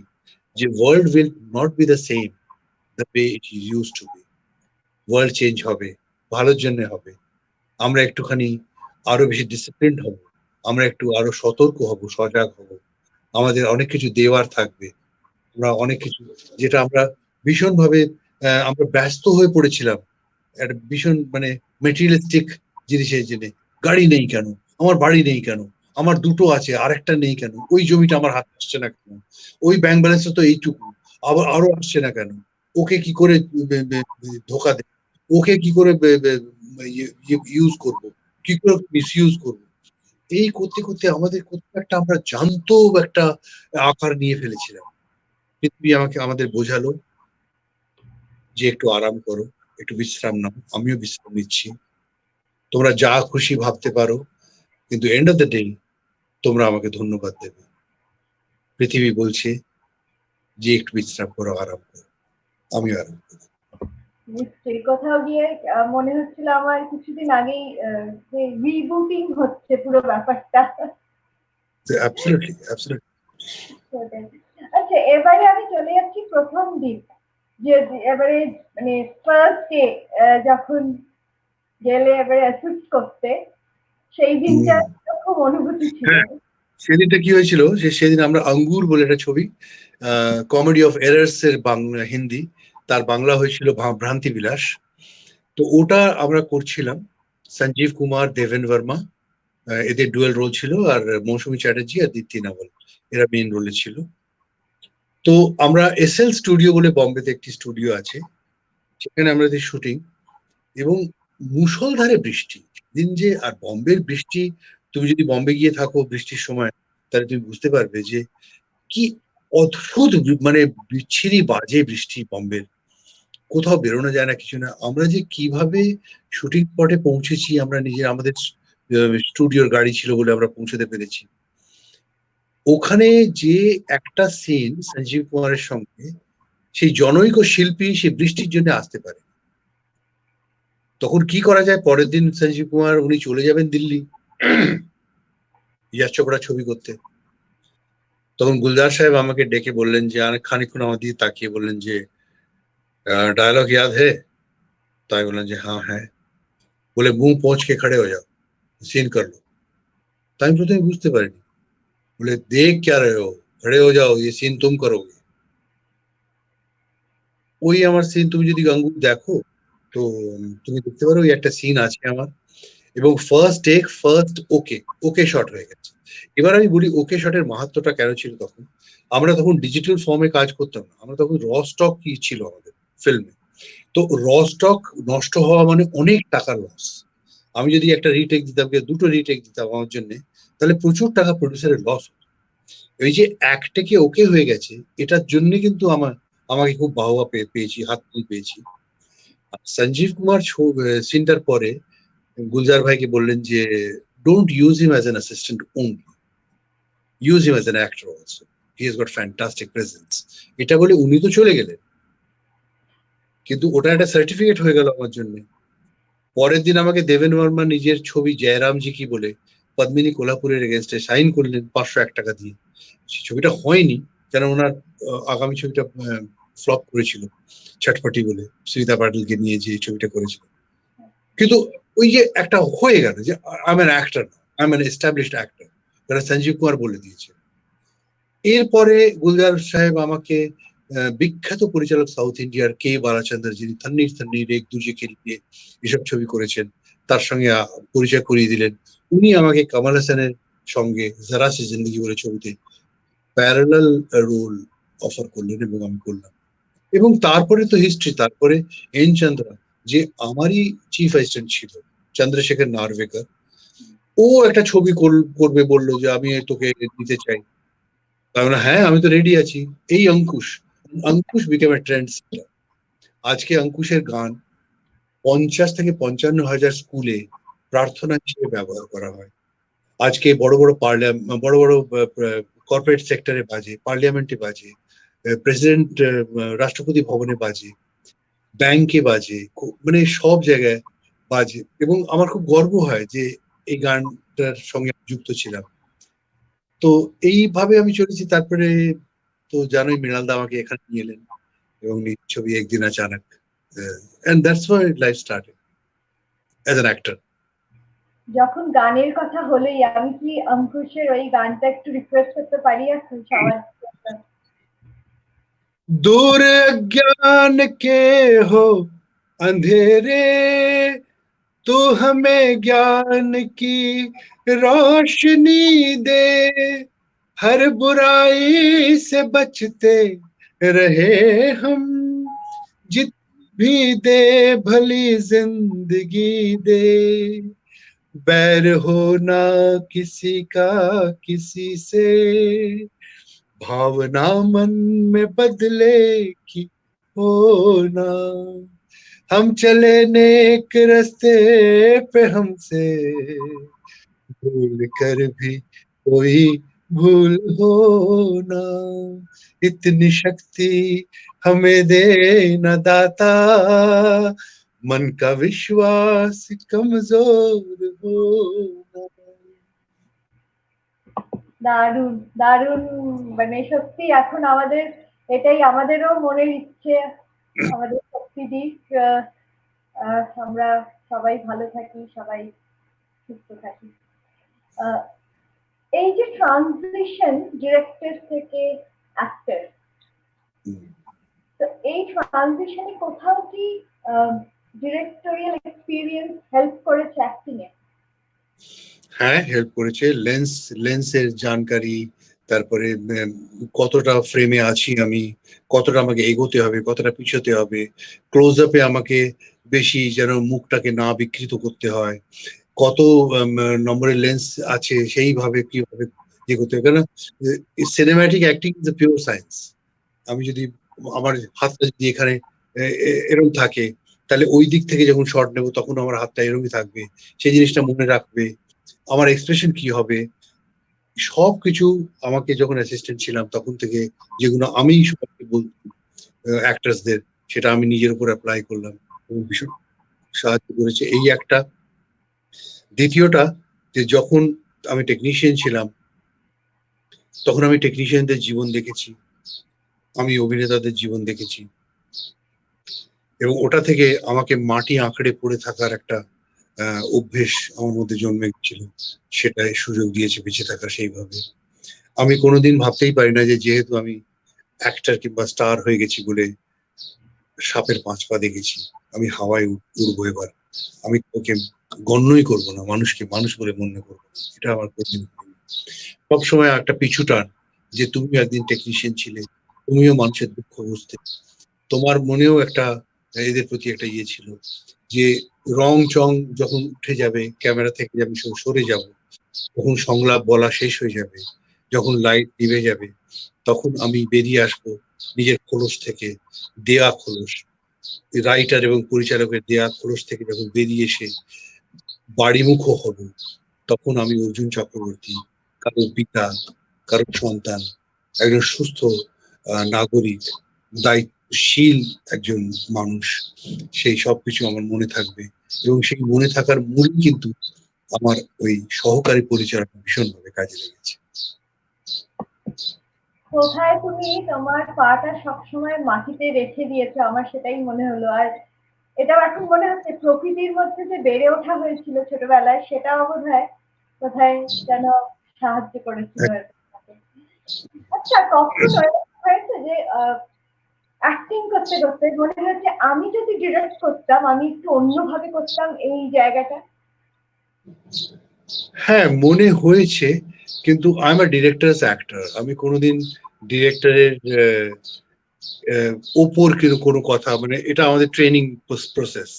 যে world will not be the same the way it use to be. World change হবে, ভালোর জন্য হবে। আমরা একটুখানি আরো বেশি ডিসিপ্লিনড হব, আমরা একটু আরো সতর্ক হব, সজাগ হব, আমাদের অনেক কিছু দেওয়ার থাকবে। আমরা অনেক কিছু যেটা আমরা ভীষণভাবে আমরা ব্যস্ত হয়ে পড়েছিলাম একটা ভীষণ মানে মেটেরিয়ালিস্টিক জিনিসের জন্য। গাড়ি নেই কেন, আমার বাড়ি নেই কেন, আমার দুটো আছে আরেকটা নেই কেন, ওই জমিটা আমার হাতে আসছে না কেন, ওই ব্যাংক ব্যালেন্সটা তো এইটুকু, আবার আরো আসছে না কেন, ওকে কি করে ধোকা দেব, ওকে কি করে ইউজ করব, কি করে মিস ইউজ করবো। এই করতে করতে আমাদের কোথাও একটা আমরা জানতো একটা আকার নিয়ে ফেলেছিলাম। পৃথিবী আমাদের বোঝালো যে একটু আরাম করো, একটু বিশ্রাম নাও, আমিও বিশ্রাম নিচ্ছি, তোমরা যা খুশি ভাবতে পারো, কিন্তু এন্ড অফ দ্য ডে তোমরা আমাকে ধন্যবাদ দেবে। পৃথিবী বলছে যে একটু বিশ্রাম করো, আরাম করো, আমিও আরাম করো। নিশ্চয়ই কোথাও গিয়ে মনে হচ্ছিল আমার কিছুদিন আগেই যে রিবুটিং হচ্ছে পুরো ব্যাপারটা। Absolutely absolutely. আচ্ছা, এবারে আমি চলে যাচ্ছি প্রথম দিন, যে এবারে মানে ফার্স্ট ডে যখন গেলে এবারে অ্যাসিস্ট করতে, সেই দিনটা খুব অনুভূতি ছিল। হ্যাঁ, সেদিনটা কি হয়েছিল যে সেদিন আমরা আঙ্গুর বলে একটা ছবি, কমেডি অফ এরার্স এর বাংলা হিন্দি, তার বাংলা হয়েছিল ভ্রান্তি বিলাস। তো ওটা আমরা করছিলাম, সঞ্জীব কুমার, দেবেন বর্মা এদের ডুয়েল রোল ছিল, আর মৌসুমী চ্যাটার্জি আর দীপ্তি নাওয়াল এরা মেইন রোলে ছিল। তো আমরা এসএল স্টুডিও বলে বম্বেতে একটি স্টুডিও আছে, সেখানে আমরা শুটিং, এবং মুষলধারে বৃষ্টি দিন যে, আর বম্বের বৃষ্টি, তুমি যদি বম্বে গিয়ে থাকো বৃষ্টির সময়, তাহলে তুমি বুঝতে পারবে যে কি অদ্ভুত মানে বিচ্ছিরি বাজে বৃষ্টি বম্বের, কোথাও বেরোনো যায় না, কিছু না। আমরা যে কিভাবে শুটিং স্পটে পৌঁছেছি, আমরা নিজে আমাদের স্টুডিওর গাড়ি ছিল বলে আমরা পৌঁছতে পেরেছি। ওখানে যে একটা সিন সঞ্জীব কুমারের সঙ্গে, সেই জনৈক শিল্পী সে বৃষ্টির জন্য আসতে পারে, তখন কি করা যায়? পরের দিন সঞ্জীব কুমার উনি চলে যাবেন দিল্লি ইয়াশ চোপড়া ছবি করতে। তখন গুলজার সাহেব আমাকে ডেকে বললেন যে, খানিকক্ষণ আমার দিকে তাকিয়ে বললেন যে ডায়লগ याद है? তাই বললেন যে হ্যাঁ হ্যাঁ। বলে মুंह पोंछ के खड़े हो जाओ, सीन कर लो। তাই আমি প্রথমে বুঝতে পারিনি। বলে देख क्या रहे हो, खड़े हो जाओ, ये सीन तुम करोगे। ওই আমার সিন তুমি যদি গাঙ্গুর দেখো, তো তুমি দেখতে পারো ওই একটা সিন আছে আমার, এবং ফার্স্ট টেক ফার্স্ট ওকে, ওকে শট হয়ে গেছে। এবার আমি বলি ওকে শটের মাহাত্মটা কেন ছিল তখন। আমরা তখন ডিজিটাল ফর্মে কাজ করতাম না, আমরা তখন র স্টক কি ছিল আমাদের ফিল্মে। তো র স্টক নষ্ট হওয়া মানে অনেক টাকার লস। আমি যদি একটা রিটেক দিতাম, দুটো রিটেক দিতাম আমার জন্য, তাহলে প্রচুর টাকা প্রডিউসারের লস হতো। এই যে এক টেকে ওকে হয়ে গেছে, এটার জন্য কিন্তু আমাকে খুব বাহবা পেয়েছি, হাততালি পেয়েছি। সঞ্জীব কুমার সিনটার পরে গুলজার ভাইকে বললেন যে don't use him as an assistant only, use him as an actor also, he has got fantastic presence. এটা বলে উনি তো চলে গেলেন, কিন্তু ওটা একটা সার্টিফিকেট হয়ে গেল আমার জন্য। পরের দিন আমাকে দেবেন বর্মা নিজের ছবি জয়রামজি কি বলে পদ্মিনী কোলাপুরের এগেনস্টে সাইন করলেন 501 টাকা দিয়ে। সেই ছবিটা হয়নি, কেন ওনার আগামী ছবিটা ফ্লপ করেছিল, ছটপটি বলে সুমিতা পাটিলকে নিয়ে যে ছবিটা করেছিল। কিন্তু ওই যে একটা হয়ে গেল যে I am an actor, I am an established actor, কারণ সঞ্জীব কুমার বলে দিয়েছে। এরপরে গুলজার সাহেব আমাকে বিখ্যাত পরিচালক সাউথ ইন্ডিয়ার কে বালাচন্দ্র, যিনি থন্নির থন্নির, এক দুজে কে লিয়ে এসব ছবি করেছেন, তার সঙ্গে পরিচয় করিয়ে দিলেন। উনি আমাকে কামাল হাসানের সঙ্গে যারা সে জিন্দগি বলে ছবিতে প্যারালাল রোল অফার করলেন এবং আমি করলাম। এবং তারপরে তো হিস্ট্রি। তারপরে এন চন্দ্রা, যে আমারই চিফ অ্যাসিস্ট্যান্ট ছিল, চন্দ্রশেখর নার্ভেকর, ও একটা ছবি করবে, বললো যে আমি তোকে দিতে চাই। তাহলে হ্যাঁ, আমি তো রেডি আছি। এই অঙ্কুশ, অঙ্কুশ বিকেম এ ট্রেন্ড সেটার। আজকে অঙ্কুশের গান 50 থেকে 55 হাজার স্কুলে প্রার্থনা হিসেবে ব্যবহার করা হয়। আজকে বড় বড় বড় বড় কর্পোরেট সেক্টরে বাজে, পার্লামেন্টে বাজে, প্রেসিডেন্ট রাষ্ট্রপতি ভবনে বাজে, ব্যাংকে বাজে, মানে সব জায়গায় বাজে। এবং আমার খুব গর্ব হয় যে এই গানটার সঙ্গে যুক্ত ছিলাম। তো এইভাবে আমি চলেছি। তারপরে তো জানোই, মৃণালদা আমাকে এখানে নিয়ে এলেন এবং ছবি একদিন আচানক, and that's why life started as an actor. যখন গানের কথা হলোই, আমি কি অঙ্কুশের ওই গানটা একটু রিকোয়েস্ট করতে পারি এখন সবার জন্য? दूर अज्ञान के हो अंधेरे, तू हमें ज्ञान की रोशनी दे, हर बुराई से बचते रहे हम, जित भी दे भली जिंदगी दे, बैर हो ना किसी का किसी से, भावना मन में बदले की हो ना, हम चले नेक रास्ते पे हमसे भूल कर भी कोई भूल हो ना, इतनी शक्ति हमें दे न दाता, मन का विश्वास कमजोर हो ना। দারুণ দারুণ, মানে সত্যি এখন আমাদের এটাই আমাদেরও মনের ইচ্ছে, আমাদের শক্তি দিক, আমরা সবাই ভালো থাকি, সবাই সুস্থ থাকি। আহ, এই যে ট্রানজিশন ডিরেক্টর থেকে অ্যাক্টর, তো এই ট্রানজিশনে কোথাও কি ডিরেক্টোরিয়াল এক্সপিরিয়েন্স হেল্প করেছে অ্যাক্টিং এ? হ্যাঁ, হেল্প করেছে। লেন্সের জানকারি, তারপরে কতটা ফ্রেমে আছি আমি, কতটা আমাকে এগোতে হবে, কতটা পিছোতে হবে, ক্লোজ আপে আমাকে বেশি যেন মুখটাকে না বিকৃত করতে হয়, কত নম্বরের লেন্স আছে সেইভাবে কিভাবে ইয়ে করতে হবে। কেন cinematic acting is a pure science. আমি যদি আমার হাতটা যদি এখানে এরকম থাকে, তাহলে ওই দিক থেকে যখন শট নেবো তখন আমার হাতটা এরকমই থাকবে, সেই জিনিসটা মনে রাখবে। আমার এক্সপ্রেশন কি হবে, সবকিছু আমাকে যখন অ্যাসিস্ট্যান্ট ছিলাম তখন থেকে, যেগুলো আমি সবাইকে বলতাম অ্যাক্টার্সদের, সেটা আমি নিজের উপর অ্যাপ্লাই করলাম এবং ভীষণ সাহায্য করেছে। এই একটা। দ্বিতীয়টা, যে যখন আমি টেকনিশিয়ান ছিলাম তখন আমি টেকনিশিয়ানদের জীবন দেখেছি, আমি অভিনেতাদের জীবন দেখেছি, এবং ওটা থেকে আমাকে মাটি আঁকড়ে পড়ে থাকার একটা অভ্যেস আমার মধ্যে জন্মে গেছিল। সেটাই সুযোগ দিয়েছে বেঁচে থাকার সেইভাবে। আমি কোনোদিন ভাবতেই পারি না যে যেহেতু আমি অ্যাক্টর কিংবা স্টার হয়ে গেছি বলে সাপের 5 পা দেখেছি, আমি হাওয়ায় উড়বো এবার। আমি ওকে গণ্যই করবো না, মানুষকে মানুষ বলে মনে করবো না, এটা আমার কোনোদিন হয়নি। সবসময় একটা পিছু টান, যে তুমি একদিন টেকনিশিয়ান ছিলে, তুমিও মানুষের দুঃখ বুঝতে, তোমার মনেও একটা এদের প্রতি একটা ইয়ে ছিল, যে রং চং যখন উঠে যাবে, ক্যামেরা থেকে আমি সরে যাব, তখন সংলাপ বলা শেষ হয়ে যাবে, যখন লাইট নিভে যাবে, তখন আমি বেরিয়ে আসবো নিজের খোলস থেকে, দেয়া খোলস, রাইটার এবং পরিচালকের দেয়া খোলস থেকে যখন বেরিয়ে এসে বাড়িমুখো হব, তখন আমি অর্জুন চক্রবর্তী, কারোর পিতা, কারোর সন্তান, একজন সুস্থ নাগরিক, দায়িত্বশীল একজন মানুষ। সেই সবকিছু আমার মনে থাকবে, এবং সেই মনে থাকার মূল কিন্তু আমার ওই সহকারী পরিচালক ভীষণভাবে কাজে লেগেছে। কোথায় তুমি তোমার পাটা সবসময় মাটিতে রেখে দিয়েছো, আমার সেটাই মনে হলো। আর এটাও এখন মনে হচ্ছে প্রকৃতির মধ্যে যে বেড়ে ওঠা হয়েছিল ছোটবেলায়, সেটাও বোধহয় কোথায় যেন সাহায্য করেছিল এরকম। আচ্ছা, কখনো এরকম হয়েছে যে অ্যাক্টিং করতে করতে মনে হচ্ছে আমি যদি ডিরেক্ট করতাম আমি একটু অন্যভাবে করতাম এই জায়গাটা? হ্যাঁ, মনে হয়েছে, কিন্তু I am a directors actor. আমি কোনোদিন ডিরেক্টরের ওপর কিন্তু কোনো কথা, মানে এটা আমাদের ট্রেনিং প্রসেস,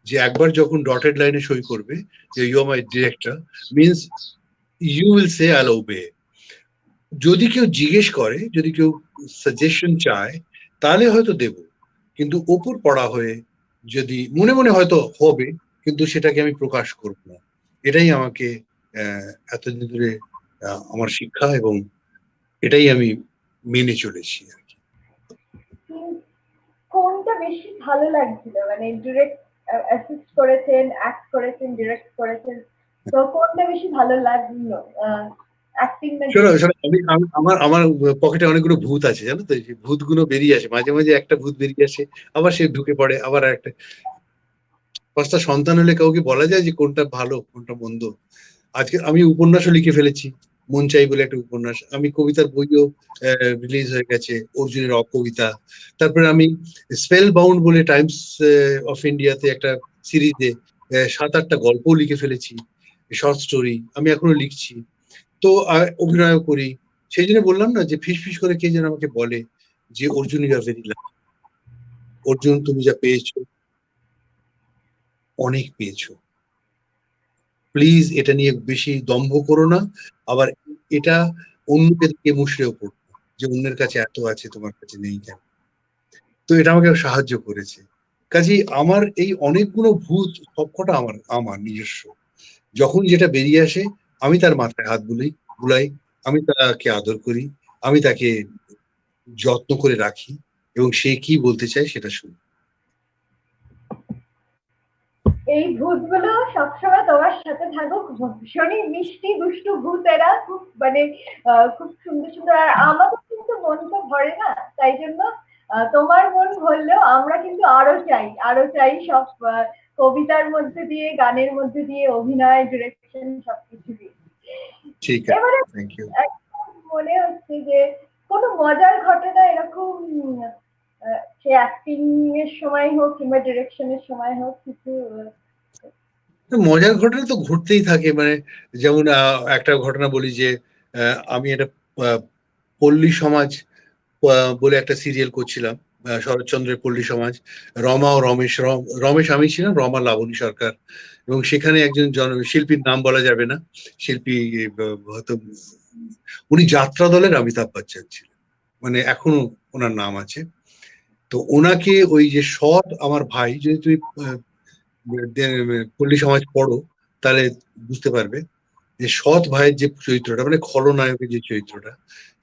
যে একবার যখন ডটেড লাইনে সই করবে যে you are my director, means you will say I obey. যদি কেউ জিজ্ঞেস করে, যদি কেউ সাজেশন চায়, তাহলে হয়তো দেব, কিন্তু ওপর পড়া হয়ে যদি মনে মনে হয়তো হবে, কিন্তু সেটাকে আমি প্রকাশ করব না। এটাই আমাকে এতদিন ধরে আমার শিক্ষা, এবং এটাই আমি মেনে চলেছি আর কি। কোনটা বেশি ভালো লাগছিল, মানে ডিরেক্ট অ্যাসিস্ট করেছেন, অ্যাক্ট করেছেন, ডিরেক্ট করেছেন, তো কোনটা বেশি ভালো লাগলো, অ্যাক্টিং না শোনো ডিরেক্ট? শোনো, আমার আমার পকেটে অনেকগুলো ভূত আছে, জানো তো, এই ভূতগুলো বেরিয়ে আসে মাঝে মাঝে, একটা ভূত বেরিয়ে আসে, আবার সে ঢুকে পড়ে, আবার একটা। পাঁচটা সন্তান হলে কাউকে বলা যায় যে কোনটা ভালো কোনটা মন্দ? আজকে আমি উপন্যাসও লিখে ফেলেছি, মন চাই বলে একটা উপন্যাস। আমি কবিতার বইও রিলিজ হয়ে গেছে, অর্জুনের অকবিতা। তারপরে আমি স্পেল বাউন্ড বলে টাইমস অফ ইন্ডিয়াতে একটা সিরিজে 7-8টা গল্পও লিখে ফেলেছি, শর্ট স্টোরি আমি এখনো লিখছি। তো অভিনয় করি। সেই জন্য বললাম না যে ফিস ফিস করে কে যেন আমাকে বলে যে Arjun you are very lucky. Arjun, তুমি যা পেয়েছো অনেক পেয়েছো, প্লিজ এটা নিয়ে বেশি দম্ভ করো না। আবার এটা অন্যকে দিয়ে মুষড়েও পড়ো না, যে অন্যের কাছে এত আছে তোমার কাছে নেই কেন। তো এটা আমাকে সাহায্য করেছে। কাজেই আমার এই অনেকগুলো ভূত সবকটা আমার আমার নিজস্ব। যখন যেটা বেরিয়ে আসে, আমি তার মাথায় হাত বুলাই, আমি তাকে আদর করি, আমি তাকে যত্ন করে রাখি, এবং সে কি বলতে চায় সেটা শুনি। এই ভূতগুলো সবসময় তোমার সাথে থাকুক, ভীষণই মিষ্টি দুষ্টু ভূত এরা, খুব মানে খুব সুন্দর সুন্দর। আর আমাদের কিন্তু মন তো ভরে না, তাই জন্য তোমার মন ভরলেও আমরা কিন্তু আরো চাই, আরো চাই সব কবিতার মধ্যে দিয়ে, গানের মধ্যে দিয়ে, অভিনয়, ডিরেকশন সবকিছু দিয়ে। ঠিক আছে, এবারে থ্যাংক ইউ। এখন মনে হচ্ছে যে কোনো মজার ঘটনা এরকম, সে অ্যাক্টিং এর সময় হোক কিংবা ডিরেকশনের সময় হোক, কিছু মজার ঘটনা তো ঘটতেই থাকে, মানে যেমন একটা ঘটনা বলি যে আমি একটা আহ, পল্লী সমাজ বলে একটা সিরিয়াল করছিলাম, শরৎচন্দ্রের পল্লী সমাজ। রমা ও রমেশ, রমেশ আমি ছিলাম, রমা লাবণী সরকার। এবং সেখানে একজন শিল্পীর নাম বলা যাবে না, শিল্পী হয়তো উনি যাত্রা দলের অমিতাভ বচ্চন ছিলেন, মানে এখনো ওনার নাম আছে। তো ওনাকে ওই যে সৎ আমার ভাই, যদি তুমি পল্লী সমাজ পড়ো তাহলে বুঝতে পারবে যে সৎ ভাইয়ের যে চরিত্রটা, মানে খলনায়কের যে চরিত্রটা,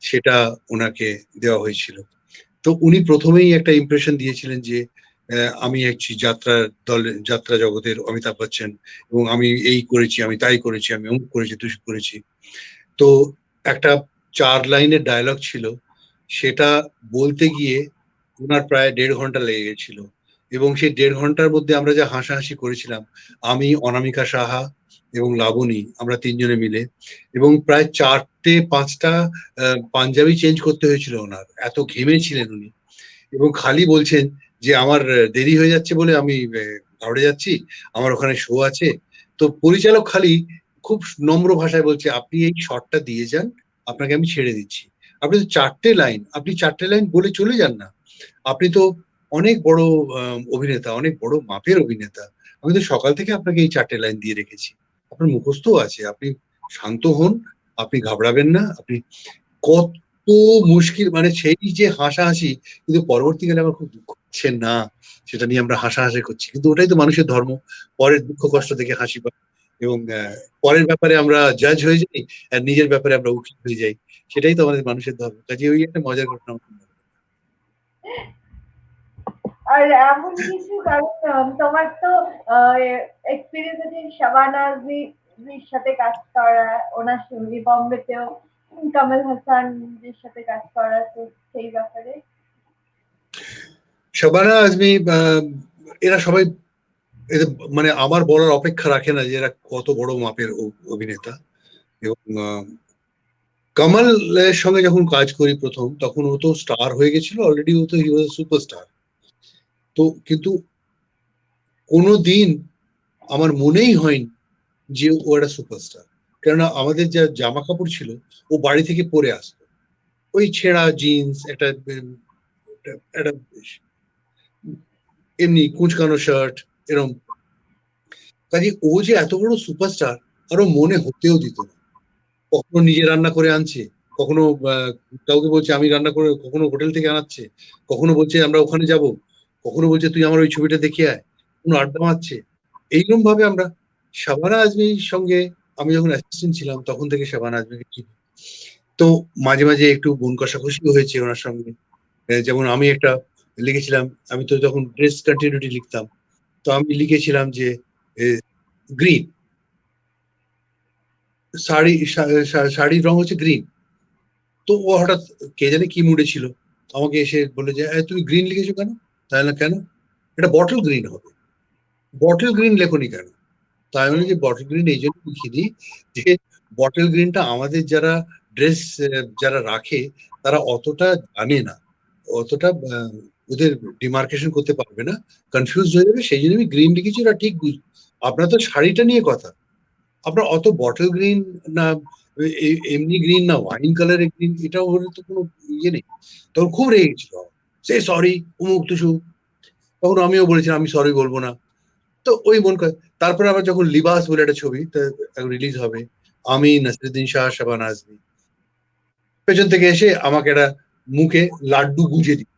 সেটা ওনাকে দেওয়া হয়েছিল। তো উনি প্রথমেই একটা ইমপ্রেশন দিয়েছিলেন যে আমি হচ্ছি যাত্রা জগতের অমিতাভ বচ্চন, এবং আমি এই করেছি, আমি তাই করেছি, আমি অমুক করেছি, তুই করেছি। তো একটা 4 লাইনের ডায়লগ ছিল, সেটা বলতে গিয়ে ওনার প্রায় 1.5 ঘন্টা লেগে গেছিল। এবং সেই 1.5 ঘন্টার মধ্যে আমরা যা হাসাহাসি করেছিলাম, আমি, অনামিকা সাহা এবং লাবণী, আমরা 3 জনে মিলে। এবং প্রায় 4টে 5টা পাঞ্জাবি চেঞ্জ করতে হয়েছিল ওনার, এত ঘেমেছিলেন উনি। এবং খালি বলছেন যে আমার দেরি হয়ে যাচ্ছে বলে আমি ঘরে যাচ্ছি, আমার ওখানে শো আছে। তো পরিচালক খালি খুব নম্র ভাষায় বলছে, আপনি এই শটটা দিয়ে যান, আপনাকে আমি ছেড়ে দিচ্ছি। আপনি তো 4টে লাইন, আপনি 4টে লাইন বলে চলে যান না। আপনি তো অনেক বড় অভিনেতা, অনেক বড় মাপের অভিনেতা। আমি তো সকাল থেকে আপনাকে এই 4টে লাইন দিয়ে রেখেছি, আপনার মুখস্থও আছে, আপনি শান্ত হন, আপনি ঘাবড়াবেন না। আপনি কত মুশকিল, মানে সেই যে হাসাহাসি, কিন্তু পরবর্তীকালে আমার খুব দুঃখ হচ্ছে না, সেটা নিয়ে আমরা হাসাহাসি করছি, কিন্তু ওটাই তো মানুষের ধর্ম, পরের দুঃখ কষ্ট দেখে হাসি পায়। এবং পরের ব্যাপারে আমরা জাজ হয়ে যাই, আর নিজের ব্যাপারে আমরা উকিল হয়ে যাই। সেটাই তো আমাদের মানুষের ধর্ম। কাজে ওই একটা মজার ঘটনা আমার মনে হয়। আর এমন কিছু, কারণ তোমার তো এক্সপিরিয়েন্স আছে শাবানা জির সাথে কাজ করা, ওনার সঙ্গে বম্বেতেও কামাল হাসান জির সাথে কাজ করা, তো সেই ব্যাপারে। শাবানা আজমি, এরা সবাই, এদের মানে আমার বলার অপেক্ষা রাখে না যে এরা কত বড় মাপের অভিনেতা। এবং কমলের সঙ্গে যখন কাজ করি প্রথম, তখন ও তো স্টার হয়ে গেছিল অলরেডি, ও তো হি ওয়াজ সুপারস্টার। তো কিন্তু কোনোদিন আমার মনেই হয়নি যে ও একটা সুপারস্টার। কেননা আমাদের যা জামা কাপড় ছিল ও বাড়ি থেকে পরে আসতো, ওই ছেঁড়া জিন্স, একটা একটা এমনি কুঁচকানো শার্ট, এরকম। কাজে ও যে এত বড় সুপারস্টার আরো মনে হতেও দিত না। কখনো নিজে রান্না করে আনছে, কখনো কাউকে বলছে আমি রান্না করে, কখনো হোটেল থেকে আনাচ্ছে, কখনো বলছে আমরা ওখানে যাব, কখনো বলছে তুই আমার ওই ছবিটা দেখে আয়, কোনো আড্ডা মারছে। এইরকম ভাবে আমরা শাবানা আজমির সঙ্গে, আমি যখন অ্যাসিস্ট্যান্ট ছিলাম তখন থেকে শাবানা আজমিকে চিনি। তো মাঝে মাঝে একটু বোন কষাকষিও হয়েছে ওনার সঙ্গে। যেমন আমি একটা লিখেছিলাম, আমি তো তখন ড্রেস কন্টিনিউটি লিখতাম, তো আমি লিখেছিলাম যে গ্রিন শাড়ি, শাড়ির রং হচ্ছে গ্রিন। তো ও হঠাৎ কে জানে কি মুডে ছিল, আমাকে এসে বলে যে তুমি গ্রিন লিখেছো কেন? তাহলে কেন, এটা বটল গ্রিন হবে, বটল গ্রিন লেখনি কেন? তাই বলে যে বটল গ্রিন এই জন্য লিখিনি যে বটল গ্রিনটা আমাদের যারা ড্রেস যারা রাখে তারা অতটা জানে না, অতটা ওদের ডিমার্কেশন করতে পারবে না, কনফিউজ হয়ে যাবে, সেই জন্য আমি গ্রিন লিখেছি। ওরা ঠিক আপনার তো শাড়িটা নিয়ে কথা, আপনার অত বটল গ্রিন না এমনি গ্রিন না ওয়াইন কালারের গ্রিন, এটা ওর তো কোনো ইয়ে নেই। তখন খুব রেগে গেছিল, সে সরি উমুক তুসু। তখন আমিও বলেছিলাম আমি সরি বলবো না। তো ওই মন করে তারপরে আবার যখন লিবাস বলে একটা ছবি রিলিজ হবে, আমি নাসিরুদ্দিন শাহ, শাবানা আজমি, পেছন থেকে এসে আমাকে একটা মুখে লাড্ডু গুঁজে দিই।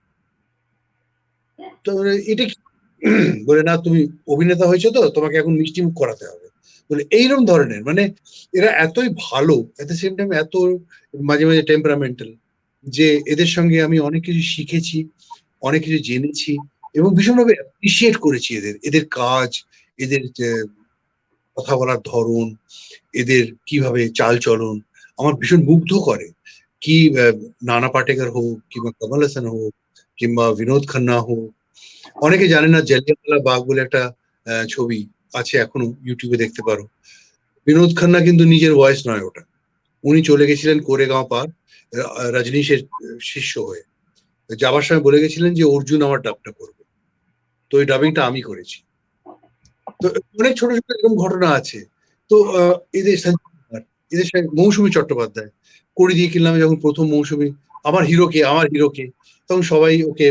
তো এটা কি? বলে না তুমি অভিনেতা হয়েছো তো তোমাকে এখন মিষ্টি মুখ করাতে হবে, বলে এইরকম ধরনের। মানে এরা এতই ভালো, এট দ্য সেম টাইম এত মাঝে মাঝে টেম্পারামেন্টাল, যে এদের সঙ্গে আমি অনেক কিছু শিখেছি, অনেক কিছু জেনেছি, এবং ভীষণভাবে অ্যাপ্রিসিয়েট করেছি এদের, এদের কাজ, এদের কথা বলার ধরন, এদের কিভাবে চাল চলন আমার ভীষণ মুগ্ধ করে। কি নানা পাটেকর হোক, কিংবা কমল হাসান হোক, কিংবা বিনোদ খান্না হোক। অনেকে জানে না জালিয়ানওয়ালা বাগ বলে একটা ছবি আছে, এখনো ইউটিউবে দেখতে পারো। বিনোদ খান্না কিন্তু নিজের ভয়েস নয় ওটা, উনি চলে গেছিলেন কোরেগাঁও পার রজনীশের শিষ্য হয়ে। যাবার সময় বলে গেছিলেন যে অর্জুন আমার ডাবটা করবে, তো ওই ডাবিংটা আমি করেছি। তো অনেক ছোট ছোট এরকম ঘটনা আছে। তো এদের সঞ্জয় কুমার, এদের সঙ্গে মৌসুমী চট্টোপাধ্যায়, কড়ি দিয়ে কিনলাম যখন প্রথম মৌসুমী, আমার হিরোকে, আমার হিরোকে, তখন সবাই ওকে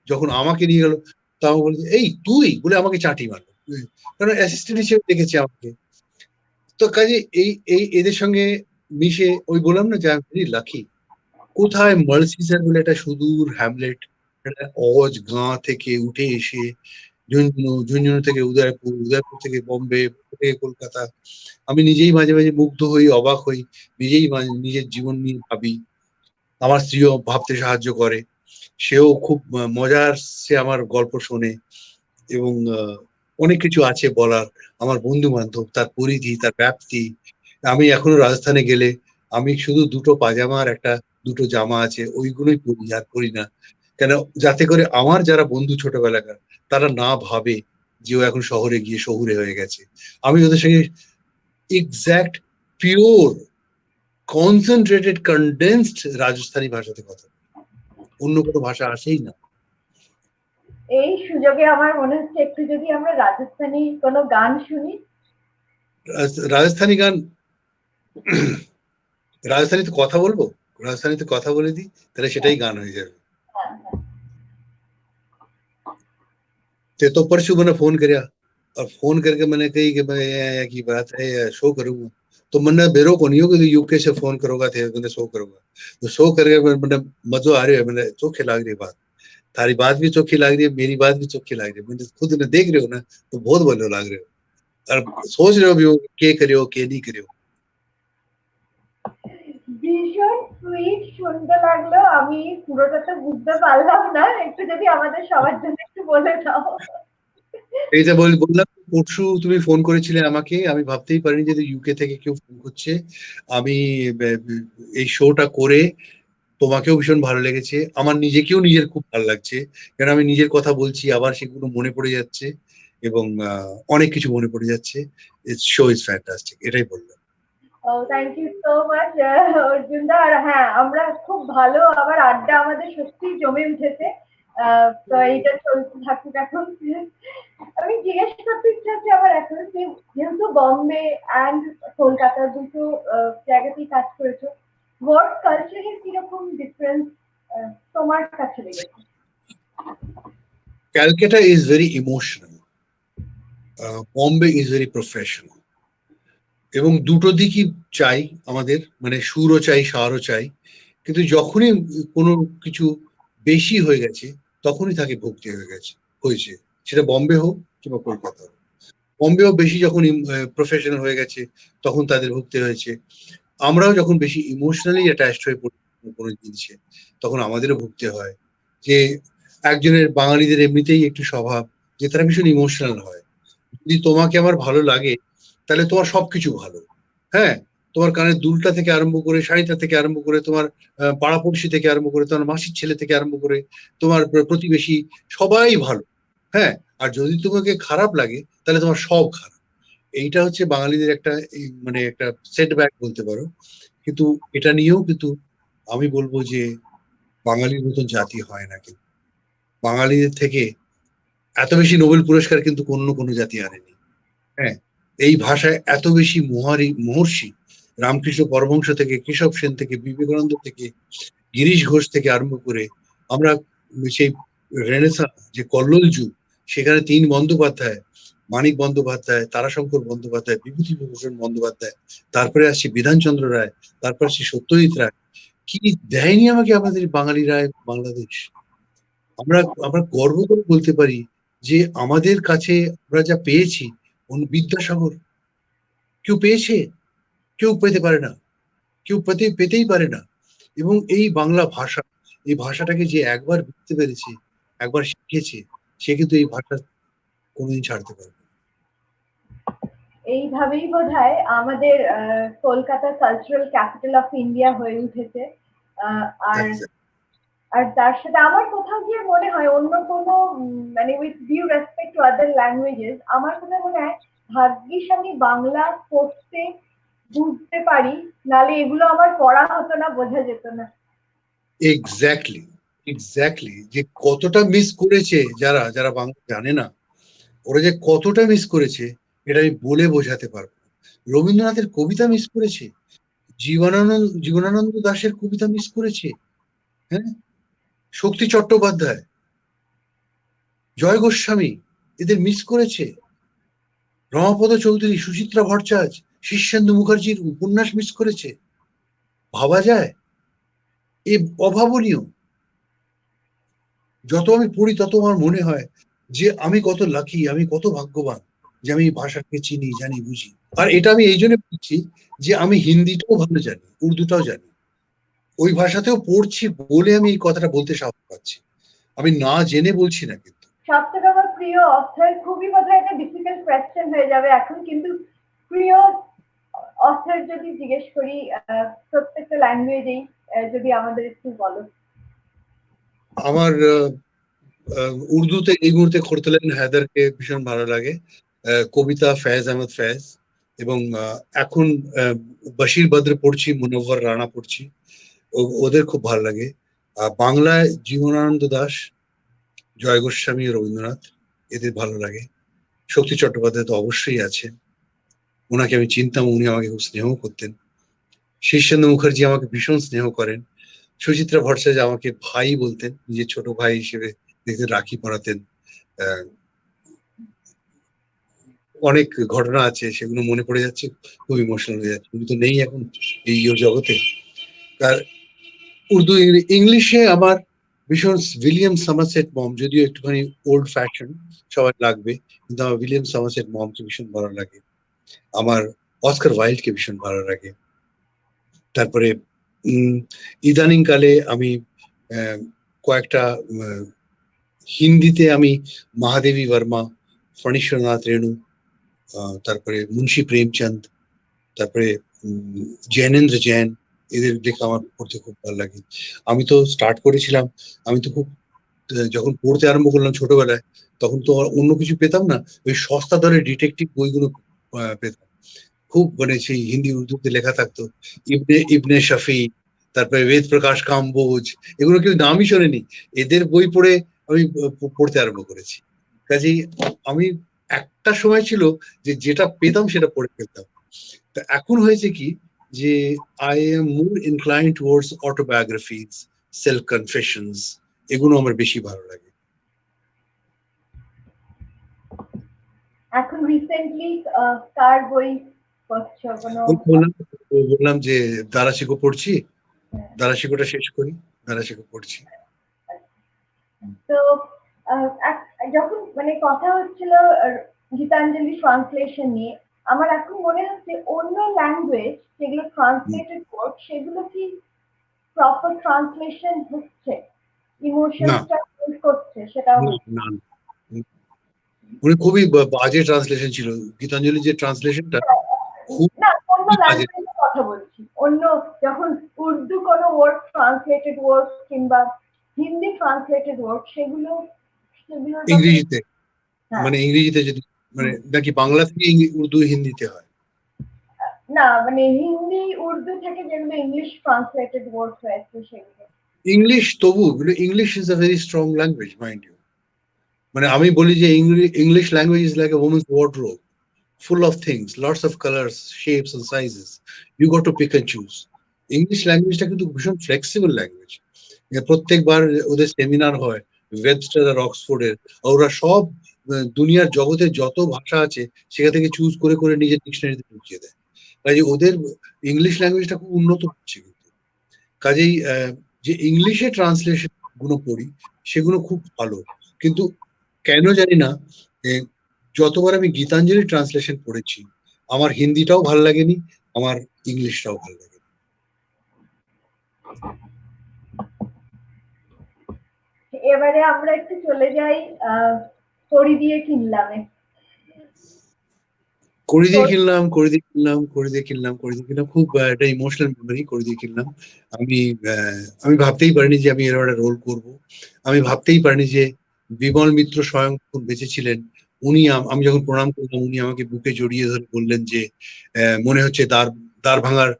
যখন আমাকে নিয়ে গেল, তাও বলছে এই তুই বলে আমাকে চাটি মারলো, কারণ অ্যাসিস্ট্যান্ট হিসেবে দেখেছে আমাকে। তো কাজে এই এই এদের সঙ্গে মিশে, ওই বললাম না যে আমি ভেরি লাকি। কোথায় মার্সিসার বলে একটা সুদূর হ্যামলেট, একটা অজ গাঁ থেকে উঠে এসে ঝুনঝুনু, ঝুনঝুনু থেকে উদয়পুর, উদয়পুর থেকে বম্বে, থেকে কলকাতা। আমি নিজেই মাঝে মাঝে মুগ্ধ হই, অবাক হই, নিজেই নিজের জীবন নিয়ে ভাবি। আমার স্ত্রীও ভাবতে সাহায্য করে, সেও খুব মজার, সে আমার গল্প শোনে, এবং অনেক কিছু আছে বলার। আমার বন্ধু বান্ধব, তার পরিধি, তার ব্যাপ্তি। আমি এখনো রাজস্থানে গেলে আমি শুধু দুটো পাজামা আর একটা দুটো জামা আছে, ওইগুলোই পরি, আর পরি না। কেন, যাতে করে আমার যারা বন্ধু ছোটবেলাকার তারা না ভাবে যে ও এখন শহরে গিয়ে শহুরে হয়ে গেছে। আমি ওদের সঙ্গে exact pure concentrated condensed Rajasthani ভাষাতে কথা বলি, অন্য কোনো ভাষা আসেই না। এই সুযোগে আমার মনে হচ্ছে একটু যদি আমরা রাজস্থানী কোনো গান শুনি। রাজস্থানী গান, রাজস্থানীতে কথা বলবো, রাজস্থানীতে কথা বলে দিই, তাহলে সেটাই গান হয়ে যাবে। হ্যাঁ, হ্যাঁ। तो परसों मैंने फोन करया, और फोन करके मैंने कही कि मैं यहाँ की बात है, शो करूंगा। तो मैंने बेरो को नहीं हो कि यूके से फोन करोगा थे, मैंने शो करूंगा। तो शो करके मैंने मजो आ रही है, मैंने चोखे लाग रही है बात, थारी बात भी चोखी लाग रही है, मेरी बात भी चोखी लाग रही है, मैंने खुद ने देख रहे हो ना, तो बहुत बोलो लाग रहे हो, और सोच रहे हो भी हो के करियो के नहीं करियो। ভীষণ সুইট, শুনতে লাগলো। আমি পুরোটা তো বুঝতে পারলাম না, একটু যদি আমাদের সবার জন্য একটু বলে দাও। এই যে বললাম, পরশু তুমি ফোন করেছিলে আমাকে, আমি ভাবতেই পারিনি যে ইউকে থেকে কেউ ফোন করছে। আমি এই শোটা করে তোমাকেও ভীষণ ভালো লেগেছে, আমার নিজেকেও নিজের খুব ভালো লাগছে, কারণ আমি নিজের কথা বলছি আবার সেগুলো মনে পড়ে যাচ্ছে, এবং অনেক কিছু মনে পড়ে যাচ্ছে। শো ইজ ফ্যান্টাস্টিক, এটাই বললাম। Thank you so much Arjun দা। আর হ্যাঁ, আমরা খুব ভালো আবার আড্ডা আমাদের সত্যিই জমে উঠেছে। তো এইটা চলতে থাকুক এখন। আমি জিজ্ঞেস করতে ইচ্ছা হচ্ছে আমার এখন যে যেহেতু বম্বে অ্যান্ড কলকাতা দুটো জায়গাতেই কাজ করেছো, ওয়ার্ক কালচারের কিরকম ডিফারেন্স তোমার কাছে লেগেছে? Calcutta is very emotional, Bombay is very professional, এবং দুটো দিকই চাই আমাদের, মানে সুরও চাই সারও চাই, কিন্তু যখনই কোনো কিছু বেশি হয়ে গেছে তখনই তাকে ভক্তি হয়েছে, সেটা বম্বে হোক কিংবা কলকাতা হোক। বম্বেও বেশি যখন প্রফেশনাল হয়ে গেছে তখন তাদের ভক্তি হয়েছে। আমরাও যখন বেশি ইমোশনালি অ্যাটাচড হয়ে পড়ি কোনো জিনিসে তখন আমাদেরও ভুগতে হয়। যে একজনের বাঙালিদের এমনিতেই একটু স্বভাব যে তারা ভীষণ ইমোশনাল হয়। যদি তোমাকে আমার ভালো লাগে তাহলে তোমার সবকিছু ভালো। হ্যাঁ, তোমার কানের দুলটা থেকে আরম্ভ করে, শাড়িটা থেকে আরম্ভ করে, তোমার পাড়াপড়শি থেকে আরম্ভ করে, তোমার মাসির ছেলে থেকে আরম্ভ করে, তোমার প্রতিবেশী, সবাই ভালো। হ্যাঁ, আর যদি তোমাকে খারাপ লাগে তাহলে তোমার সব খারাপ। এইটা হচ্ছে বাঙালিদের একটা মানে একটা সেটব্যাক বলতে পারো। কিন্তু এটা নিয়েও কিন্তু আমি বলবো যে বাঙালির মতন জাতি হয় না। কিন্তু বাঙালিদের থেকে এত বেশি নোবেল পুরস্কার কিন্তু অন্য কোনো জাতি আনেনি। হ্যাঁ, এই ভাষায় এত বেশি মহর্ষি, রামকৃষ্ণ পরমহংস থেকে, কেশব সেন থেকে, বিবেকানন্দ থেকে, গিরিশ ঘোষ থেকে আরম্ভ করে আমরা সেই রেনেসা যে কল্লোল যুগ, সেখানে তিন বন্দ্যোপাধ্যায়, মানিক বন্দ্যোপাধ্যায়, তারাশঙ্কর বন্দ্যোপাধ্যায়, বিভূতিভূষণ বন্দ্যোপাধ্যায়, তারপরে আসছে বিধানচন্দ্র রায়, তারপর আসছে সত্যজিৎ রায়। কি দেয়নি আমাকে আমাদের বাঙালি রায় বাংলাদেশ! আমরা আমরা গর্ব করে বলতে পারি যে আমাদের কাছে আমরা যা পেয়েছি, বিদ্যাসাগর কেউ পেয়েছে? কেউ পেতে পারে না, কেউ পেতেই পারে না। এবং এই বাংলা ভাষা, এই ভাষাটাকে যে একবার বুঝতে পেরেছে, একবার শিখেছে, সে কিন্তু এই ভাষা কোনোদিন ছাড়তে পারবে না। এইভাবেই বোধহয় আমাদের Kolkata cultural capital of India হয়ে উঠেছে। আহ, আর Exactly. আর তার সাথে আমার কোথাও গিয়ে মনে হয় অন্য কোনো মানে with due respect to other languages, আমার কোথাও মনে হয় ভাগ্যিস আমি বাংলা পড়তে বুঝতে পারি, নালে এগুলো আমার পড়া হতো না, বোঝা যেত না। এক্স্যাক্টলি, এক্স্যাক্টলি, যে কতটা মিস করেছে যারা যারা বাংলা জানে না, ওরা যে কতটা মিস করেছে এটা আমি বলে বোঝাতে পারবো না। রবীন্দ্রনাথের কবিতা মিস করেছে, জীবনানন্দ দাশের কবিতা মিস করেছে। হ্যাঁ, শক্তি চট্টোপাধ্যায়, জয় গোস্বামী, এদের মিস করেছে। রমাপদ চৌধুরী, সুচিত্রা ভট্টাচার্য, শীর্ষেন্দু মুখার্জির উপন্যাস মিস করেছে। ভাবা যায়? এ অভাবনীয়। যত আমি পড়ি তত আমার মনে হয় যে আমি কত লাকি, আমি কত ভাগ্যবান যে আমি এই ভাষাকে চিনি, জানি, বুঝি। আর এটা আমি এই জন্য বলছি যে আমি হিন্দিটাও ভালো জানি, উর্দুটাও জানি, ওই ভাষাতেও পড়ছি বলে আমি এই কথাটা বলতে সাহস পাচ্ছি। আমি না জেনে বলছি না কিন্তু। সব থেকে আমার প্রিয় অথর, খুবই বোধহয় একটা ডিফিকাল্ট কোয়েশ্চেন হয়ে যাবে এখন, কিন্তু প্রিয় অথর যদি জিজ্ঞেস করি প্রত্যেকটা ল্যাঙ্গুয়েজেই, যদি আমাদের একটু বলো। আমার উর্দুতে এই মুহূর্তে খোরতলেন হায়দারকে ভীষণ ভালো লাগে। কবিতা ফয়েজ আহমদ ফয়েজ, এবং এখন বশির বদ্র পড়ছি, মুনব্বর রানা পড়ছি, ওদের খুব ভালো লাগে। বাংলায় জীবনানন্দ দাশ, জয় গোস্বামী, রবীন্দ্রনাথ, এদের ভালো লাগে। শক্তি চট্টোপাধ্যায় তো অবশ্যই আছে, ওনাকে আমি চিনতাম, উনি আমাকে খুব স্নেহ করতেন। শীর্ষেন্দু মুখার্জি আমাকে ভীষণ স্নেহ করেন। সুচিত্রা ভট্টাচার্য আমাকে ভাই বলতেন, নিজের ছোট ভাই হিসেবে দেখতে, রাখি পরাতেন। আহ, অনেক ঘটনা আছে, সেগুলো মনে পড়ে যাচ্ছে, খুব ইমোশনাল হয়ে যাচ্ছে। উনি তো নেই এখন এই জগতে। আর উর্দু, ইংলিশে আমার ভীষণ উইলিয়াম সমারসেট মম, যদিও একটুখানি ওল্ড ফ্যাশন, সবার লাগবে, কিন্তু আমার উইলিয়াম সমারসেট মমকে ভীষণ ভালো লাগে। আমার অস্কার ওয়াইল্ডকে ভীষণ ভালো লাগে। তারপরে উম ইদানিং কালে আমি আহ, কয়েকটা হিন্দিতে আমি মহাদেবী বর্মা, ফণীশ্বরনাথ রেণু, তারপরে মুন্সী প্রেমচন্দ, তারপরে জৈনেন্দ্র জৈন, এদের দেখে আমার পড়তে খুব ভালো লাগে। আমি তো স্টার্ট করেছিলাম, আমি তো খুব যখন পড়তে আরম্ভ করলাম ছোটবেলায়, তখন তো আর অন্য কিছু পেতাম না, ওই সস্তা দরে ডিটেকটিভ বইগুলো পেতাম। খুব মানে সেই হিন্দি উর্দুতে লেখা থাকতো, ইবনে ইবনে শফি, তারপরে বেদ প্রকাশ কাম্বোজ, এগুলো কেউ নামই শোনেনি, এদের বই পড়ে আমি পড়তে আরম্ভ করেছি। কাজেই আমি একটা সময় ছিল যে যেটা পেতাম সেটা পড়ে ফেলতাম। তা এখন হয়েছে কি যে I am more incline towards autobiographies, self confessions, এগুলো আমার বেশি ভালো লাগে। এখন রিসেন্টলি কার বই পড়ছো কোনো? বললাম বললাম যে দারাশিকো পড়ছি, দারাশিকোটা শেষ করি, দারাশিকো পড়ছি। তো যখন মানে কথা হচ্ছিল গীতাঞ্জলি ট্রান্সলেশন নিয়ে, আমার এখন মনে হচ্ছে অন্য ল্যাঙ্গুয়েজ যেগুলো ট্রান্সলেটেড ওয়ার্ক সেগুলো কি প্রপার ট্রান্সলেশন হচ্ছে, না ইমোশনসটা ফিল করছে সেটাও না হচ্ছে? না না। উনি খুবই বাজে ট্রান্সলেশন ছিল, গীতাঞ্জলি যে ট্রান্সলেশনটা খুব না, অন্য বাজে। ল্যাঙ্গুয়েজের কথা বলছি। অন্য যখন উর্দু কোনো ওয়ার্ড ট্রান্সলেটেড ওয়ার্ড কিংবা হিন্দি ট্রান্সলেটেড ওয়ার্ড সেগুলো সেগুলো যখন, ইংরেজিতে, হ্যাঁ, মানে ইংরেজিতে যদি, মানে নাকি বাংলা থেকে উর্দু হিন্দিতে হয়? না মানে হিন্দি উর্দু থেকে যেগুলো ইংলিশ ট্রান্সলেটেড ওয়ার্ড হয়েছে সেগুলো। ইংলিশ তবু, English is a very strong language mind you. মানে আমি বলি যে English language is like a women's wardrobe, full of things, lots of colors, shapes and sizes. You got to pick and choose. English ল্যাঙ্গুয়েজটা কিন্তু ভীষণ flexible language. প্রত্যেকবার ওদের seminar হয় ওয়েবস্টার আর অক্সফোর্ডের, ওরা সব দুনিয়ার জগতের যত ভাষা আছে সেখান থেকে চুজ করে করে নিজের ডিকশনারিতে ঢুকিয়ে দেয়। কাজে ওদের ইংলিশ ল্যাঙ্গুয়েজটা খুব উন্নত হচ্ছে কিন্তু। কাজেই যে ইংলিশে ট্রান্সলেশন গুলো পড়ি সেগুলো খুব ভালো, কিন্তু কেন জানি না যতবার আমি গীতাঞ্জলি ট্রান্সলেশন পড়েছি আমার হিন্দিটাও ভাল লাগেনি, আমার ইংলিশটাও ভাল লাগেনি। এবারে আমরা একটু চলে যাই কড়ি দিয়ে কিনলামে। কড়ি দিয়ে কিনলাম, কড়ি দিয়ে কিনলাম, কড়ি দিয়ে কিনলাম, কড়ি দিয়ে কিনলাম, খুব একটা ইমোশনাল মেমোরি। কড়ি দিয়ে কিনলাম, আমি আমি ভাবতেই পারিনি যে আমি এরকম একটা রোল করব। আমি ভাবতেই পারিনি যে বিমল মিত্র স্বয়ং বেঁচে ছিলেন। উনি আমি যখন প্রণাম করলাম উনি আমাকে বুকে জড়িয়ে ধরে বললেন যে মনে হচ্ছে দ্বার ভাঙার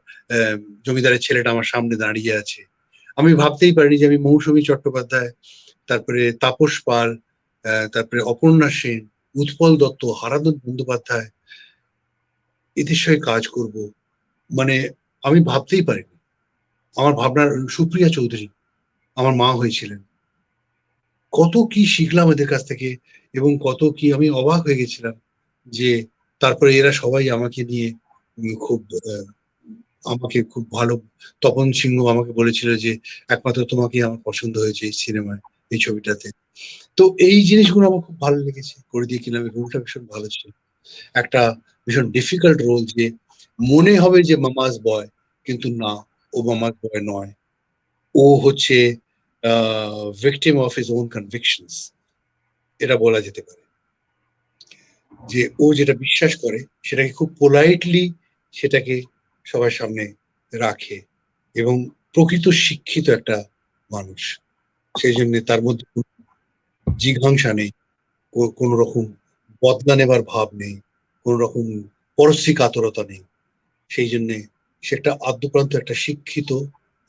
জমিদারের ছেলেটা আমার সামনে দাঁড়িয়ে আছে। আমি ভাবতেই পারিনি যে আমি মৌসুমী চট্টোপাধ্যায়, তারপরে তাপস পাল, তারপরে অপর্ণা সেন, উৎপল দত্ত, হারাধন বন্দ্যোপাধ্যায়, এদের সঙ্গে কাজ করব। মানে আমি ভাবতেই পারিনি। আমার ভাবনার সুপ্রিয়া চৌধুরী আমার মা হয়েছিলেন। কত কি শিখলাম এদের কাছ থেকে, এবং কত কি আমি অবাক হয়ে গেছিলাম যে তারপরে এরা সবাই আমাকে নিয়ে খুব আমাকে খুব ভালো, তপন সিংহ আমাকে বলেছিল যে একমাত্র তোমাকে আমার পছন্দ হয়েছে এই সিনেমায়, এই ছবিটাতে। তো এই জিনিসগুলো আমার খুব ভালো লেগেছে। করে দিয়ে কিনা রোলটা ভীষণ ভালো ছিল, একটা ভীষণ ডিফিকাল্ট রোল, যে মনে হবে যে মামাজ বয়, কিন্তু না, ও মামাজ বয় নয়, ও হচ্ছে ভিকটিম অফ হিজ ওন কনভিকশনস, এটা বলা যেতে পারে। যে ও যেটা বিশ্বাস করে সেটাকে খুব পোলাইটলি সেটাকে সবার সামনে রাখে, এবং প্রকৃত শিক্ষিত একটা মানুষ। সেই জন্য তার মধ্যে জিঘাংসা নেই, কোন রকম বদলা নেবার ভাব নেই, কোন রকম পরশ্রী কাতরতা নেই। সেই জন্যে সে একটা আদ্যপ্রান্ত একটা শিক্ষিত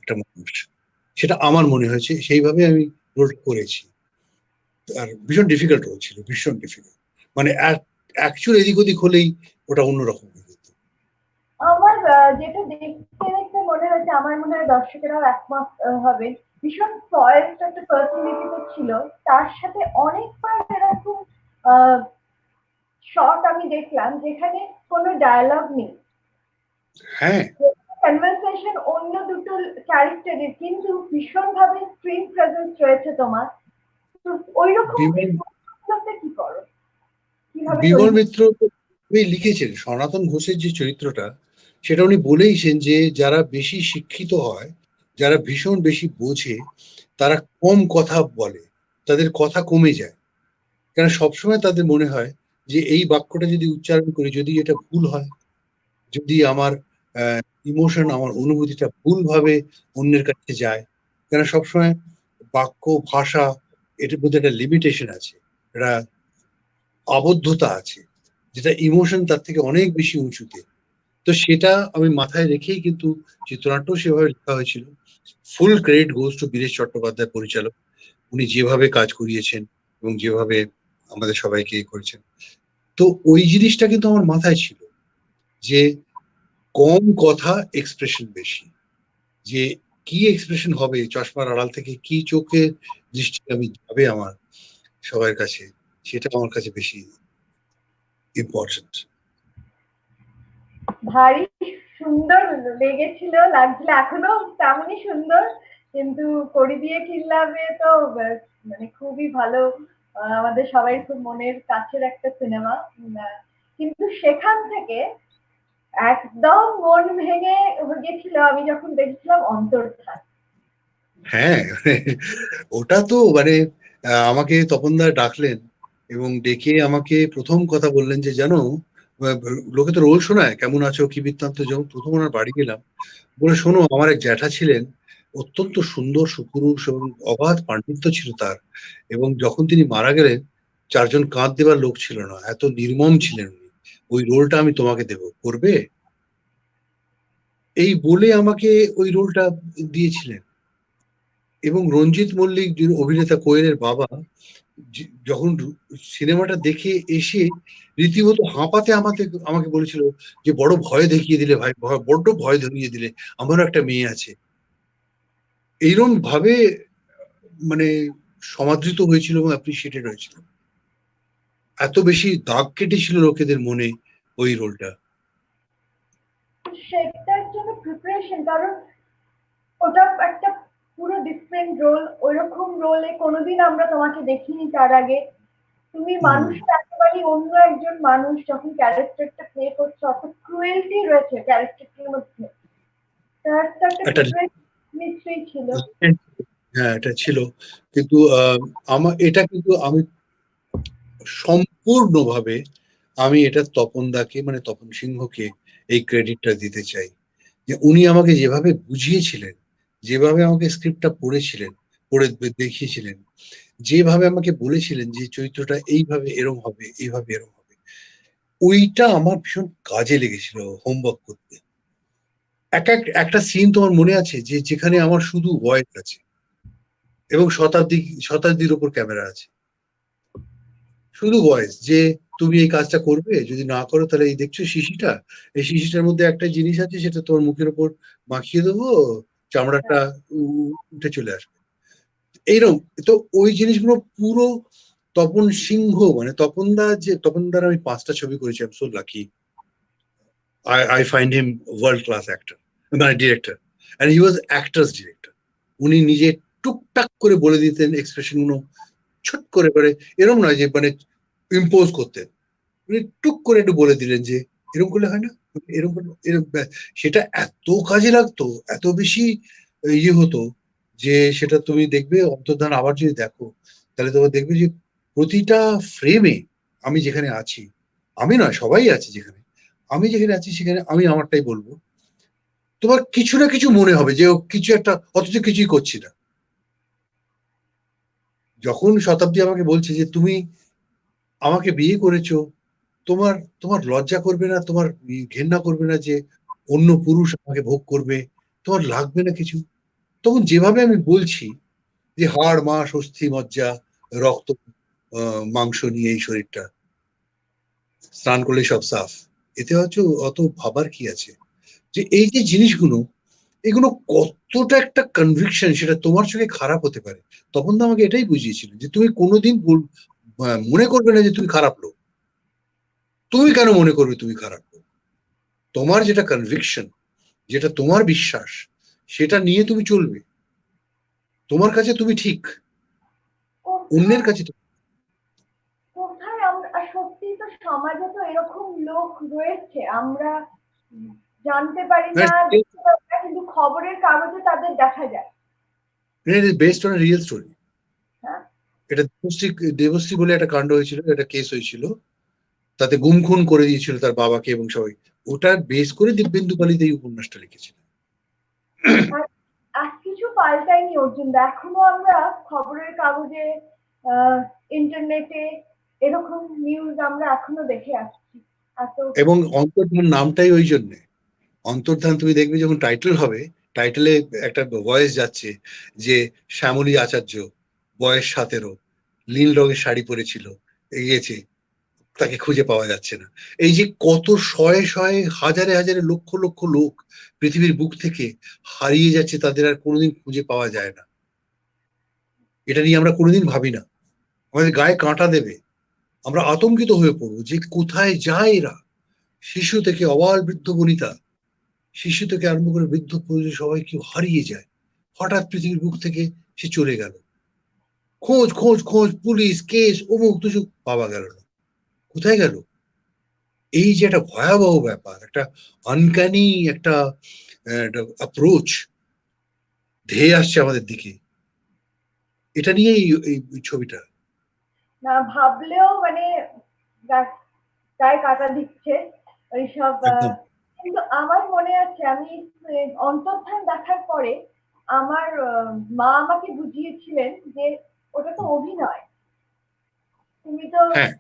একটা মানুষ, সেটা আমার মনে হয়েছে, সেইভাবে আমি রোল করেছি। আর ভীষণ ডিফিকাল্ট রোল ছিল, ভীষণ ডিফিকাল্ট। মানে অ্যাকচুয়াল এদিক ওদিক হলেই ওটা অন্যরকম হয়ে যেত। আমার যেটা দেখতে দেখতে মনে হয়েছে, আমার মনে হয় দর্শকেরাও একমত হবে, ভীষণ ফয়েস্ট একটা পার্সোনালিটি তো ছিল। তার সাথে অনেকবার এরকম শট আমি দেখলাম যেখানে কোনো ডায়ালগ নেই, হ্যাঁ, কনভারসেশন অন্য দুটো ক্যারেক্টারের, কিন্তু ভীষণভাবে স্ক্রিন প্রেজেন্স রয়েছে তোমার। তো ওই রকম বিমল কি করো, কিভাবে বিমল তৈরি? মিত্র উনি লিখেছেন সনাতন ঘোষের যে চরিত্রটা, সেটা উনি বলেইছেন যে যারা বেশি শিক্ষিত হয়, যারা ভীষণ বেশি বোঝে, তারা কম কথা বলে, তাদের কথা কমে যায়। কেন সবসময় তাদের মনে হয় যে এই বাক্যটা যদি উচ্চারণ করি, যদি এটা ভুল হয়, যদি আমার ইমোশন, আমার অনুভূতিটা ভুলভাবে অন্যের কাছে যায়, কেন সবসময় বাক্য ভাষা, এটার মধ্যে একটা লিমিটেশন আছে, একটা আবদ্ধতা আছে, যেটা ইমোশন তার থেকে অনেক বেশি উঁচুতে। তো সেটা আমি মাথায় রেখেই কিন্তু চিত্রনাট্য সেভাবে লেখা হয়েছিল। ফুল credit goes to Biresh Chattopadhyay পরিচালক। উনি যেভাবে কাজ করিয়েছেন এবং যেভাবে আমাদের সবাইকে করেছেন, তো ওই জিনিসটা কিন্তু আমার মাথায় ছিল যে কম কথা, এক্সপ্রেশন বেশি। যে কি এক্সপ্রেশন হবে, চশমার আড়াল থেকে কি চোখে দৃষ্টি আমি যাবে আমার সবার কাছে, সেটা আমার কাছে বেশি ইম্পর্টেন্ট। ভারী সুন্দর লেগেছিল, লাগছিল, এখনো তেমনই সুন্দর। কিন্তু করি দিয়ে কিল্লাবে তো মানে খুবই ভালো, আমাদের সবাই খুব মনের কাছের একটা সিনেমা। কিন্তু সেখান থেকে একদম মন ভেঙে গেছিল আমি যখন দেখছিলাম অন্তর্ধান। হ্যাঁ, ওটা তো মানে আমাকে তপনদা ডাকলেন এবং ডেকে আমাকে প্রথম কথা বললেন যে জানো, আহ, লোকে তো রোল শোনায় কেমন আছো কি বৃত্তান্ত, যখন প্রথম ওনার বাড়ি গেলাম, বলে শোনো আমার এক জ্যাঠা ছিলেন, অত্যন্ত সুন্দর সুপুরুষ এবং অগাধ পাণ্ডিত্য ছিল তার, এবং যখন তিনি মারা গেলেন চারজন কাঁধ দেবার লোক ছিল না, এত নির্মম ছিলেন উনি, ওই রোলটা আমি তোমাকে দেব, করবে? এই বলে আমাকে ওই রোলটা দিয়েছিলেন। এবং রঞ্জিত মল্লিক, যিনি অভিনেতা কোয়েলের বাবা, যখন সিনেমাটা দেখে এসে রীতিমতো হাঁপাতে হাঁপাতে আমাকে বলেছিল যে বড় ভয় দেখিয়ে দিলে ভাই, বড্ড ভয় ধরিয়ে দিলে, আমারও একটা মেয়ে আছে। এইরকম ভাবে মানে সমাদৃত হয়েছিল এবং অ্যাপ্রিসিয়েটেড হয়েছিল, এত বেশি দাগ কেটেছিল লোকেদের মনে ওই রোলটা। সেটার জন্য প্রিপারেশন, কারণ ওটা একটা পুরো ডিফারেন্ট রোল, ওইরকম রোলে কোনোদিন আমরা তোমাকে দেখিনি তার আগে। তুমি মানুষটা একেবারেই অন্য একজন মানুষ, যখন ক্যারেক্টারটা প্লে করছো অত ক্রুয়েলটি রয়েছে ক্যারেক্টারটার মধ্যে, তার তো একটা একটা প্রিপারেশন নিশ্চয়ই ছিল। হ্যাঁ, এটা ছিল। কিন্তু আমার এটা কিন্তু আমি সম্পূর্ণভাবে আমি এটা তপনদাকে মানে তপন সিংহকে এই ক্রেডিটটা দিতে চাই, যে উনি আমাকে যেভাবে বুঝিয়েছিলেন, যেভাবে আমাকে স্ক্রিপ্টটা পড়েছিলেন, পড়ে দেখিয়েছিলেন, যেভাবে আমাকে বলেছিলেন যে চরিত্রটা এইভাবে এরম হবে, এইভাবে এরম হবে, ওইটা আমার ভীষণ কাজে লেগেছিল হোমওয়ার্ক করতে। একটা সিন তোমার মনে আছে যে যেখানে আমার শুধু ভয়েস আছে এবং শতাব্দীর ওপর ক্যামেরা আছে, শুধু ভয়েস, যে তুমি এই কাজটা করবে, যদি না করো তাহলে এই দেখছো শিশিটা, এই শিশিটার মধ্যে একটা জিনিস আছে, সেটা তোমার মুখের ওপর মাখিয়ে দেবো, চামড়াটা উঠে চলে আসবে, এইরকম। তো ওই জিনিসগুলো পুরো তপন সিংহ মানে তপনদা, যে তপনদার আমি 5টা ছবি করেছি, I am so lucky, I find him world class actor, মানে director, and he was actor's director. উনি নিজে টুকটাক করে বলে দিতেন এক্সপ্রেশন গুলো, ছুট করে করে, এরকম নয় যে মানে ইম্পোজ করতেন, উনি টুক করে একটু বলে দিলেন যে এরকম করলে হয় না, এরকম করলে এরকম, সেটা এত কাজে লাগতো, এত বেশি ইয়ে হতো, যে সেটা তুমি দেখবে অন্তর্ধান আবার যদি দেখো, তাহলে তোমার দেখবে যে প্রতিটা ফ্রেমে আমি যেখানে আছি, আমি নয় সবাই আছে যেখানে, আমি যেখানে আছি সেখানে আমি আমারটাই বলবো, তোমার কিছু না কিছু মনে হবে যে ও কিছু একটা, অথচ কিছুই করছি না। যখন শতাব্দী আমাকে বলছে যে তুমি আমাকে বিয়ে করেছো, তোমার তোমার লজ্জা করবে না, তোমার ঘেন্না করবে না যে অন্য পুরুষ আমাকে ভোগ করবে, তোমার লাগবে না কিছু? তখন যেভাবে আমি বলছি যে হাড় মাস অস্থি মজ্জা রক্ত মাংস নিয়ে এই শরীরটা, স্নান করলে সব সাফ, এতে হচ্ছে অত ভাবার কি আছে, যে এই যে জিনিসগুলো, এগুলো কতটা একটা কনভিকশন, সেটা তোমার চোখে খারাপ হতে পারে। তখন তো আমাকে এটাই বুঝিয়েছিল যে তুমি কোনোদিন মনে করবে না যে তুমি খারাপ লোক, তুমি কেন মনে করবে তুমি খারাপ লোক? তোমার যেটা কনভিকশন, যেটা তোমার বিশ্বাস, সেটা নিয়ে তুমি চলবে, তোমার কাছে তুমি ঠিক, অন্যের কোথায় কাছে কোথায় আমরা, আর সত্যি তো সমাজে তো এরকম লোক রয়েছে, আমরা জানতে পারি না, দেখতে পারি না, কিন্তু খবরের কাগজে তাদের দেখা যায়। Based on real story. হ্যাঁ, এটা দেবশ্রী বলে একটা কাণ্ড হয়েছিল, একটা কেস হয়েছিল, তাতে গুম খুন করে দিয়েছিল তার বাবাকে এবং সবাই, ওটা বেস করে দিব্যেন্দু পালিত এই উপন্যাসটা লিখেছিল। আর আর কিছু পাল্টায়নি অর্জুন, এখনো আমরা খবরের কাগজে, ইন্টারনেটে এরকম নিউজ আমরা এখনো দেখে আসছি। এত এবং অন্তর্ধান নামটাই ওই জন্যে, অন্তর্ধান তুমি দেখবে যখন টাইটেল হবে, টাইটেলে একটা ভয়েস যাচ্ছে যে শ্যামলী আচার্য, বয়স 17, নীল রঙের শাড়ি পরেছিল, এগিয়েছে, তাকে খুঁজে পাওয়া যাচ্ছে না। এই যে কত শয়ে শয়ে হাজারে হাজারে লক্ষ লক্ষ লোক পৃথিবীর বুক থেকে হারিয়ে যাচ্ছে, তাদের আর কোনোদিন খুঁজে পাওয়া যায় না, এটা নিয়ে আমরা কোনোদিন ভাবি না। আমাদের গায়ে কাঁটা দেবে, আমরা আতঙ্কিত হয়ে পড়বো যে কোথায় যায় এরা। শিশু থেকে অবাল বৃদ্ধ বনিতা, শিশু থেকে আরম্ভ করে বৃদ্ধ পর্যন্ত সবাই কেউ হারিয়ে যায়, হঠাৎ পৃথিবীর বুক থেকে সে চলে গেল। খোঁজ খোঁজ খোঁজ, পুলিশ, কেস, অমুক তুসুক, পাওয়া গেল না। কোথায় গেল? এই যে একটা ভয়াবহ ব্যাপার, একটা আনক্যানি একটা অ্যাপ্রোচ ধেয়ে আসছে আমাদের দিকে, এটা নিয়ে এই ছবিটা। না ভাবলেও মানে গায়ে কাটা দিচ্ছে ওইসব। একদম। কিন্তু আমার মনে আছে আমি অন্তর্ধান দেখার পরে আমার মা আমাকে বুঝিয়েছিলেন যে ওটা তো অভিনয়। তুমি তো হ্যাঁ,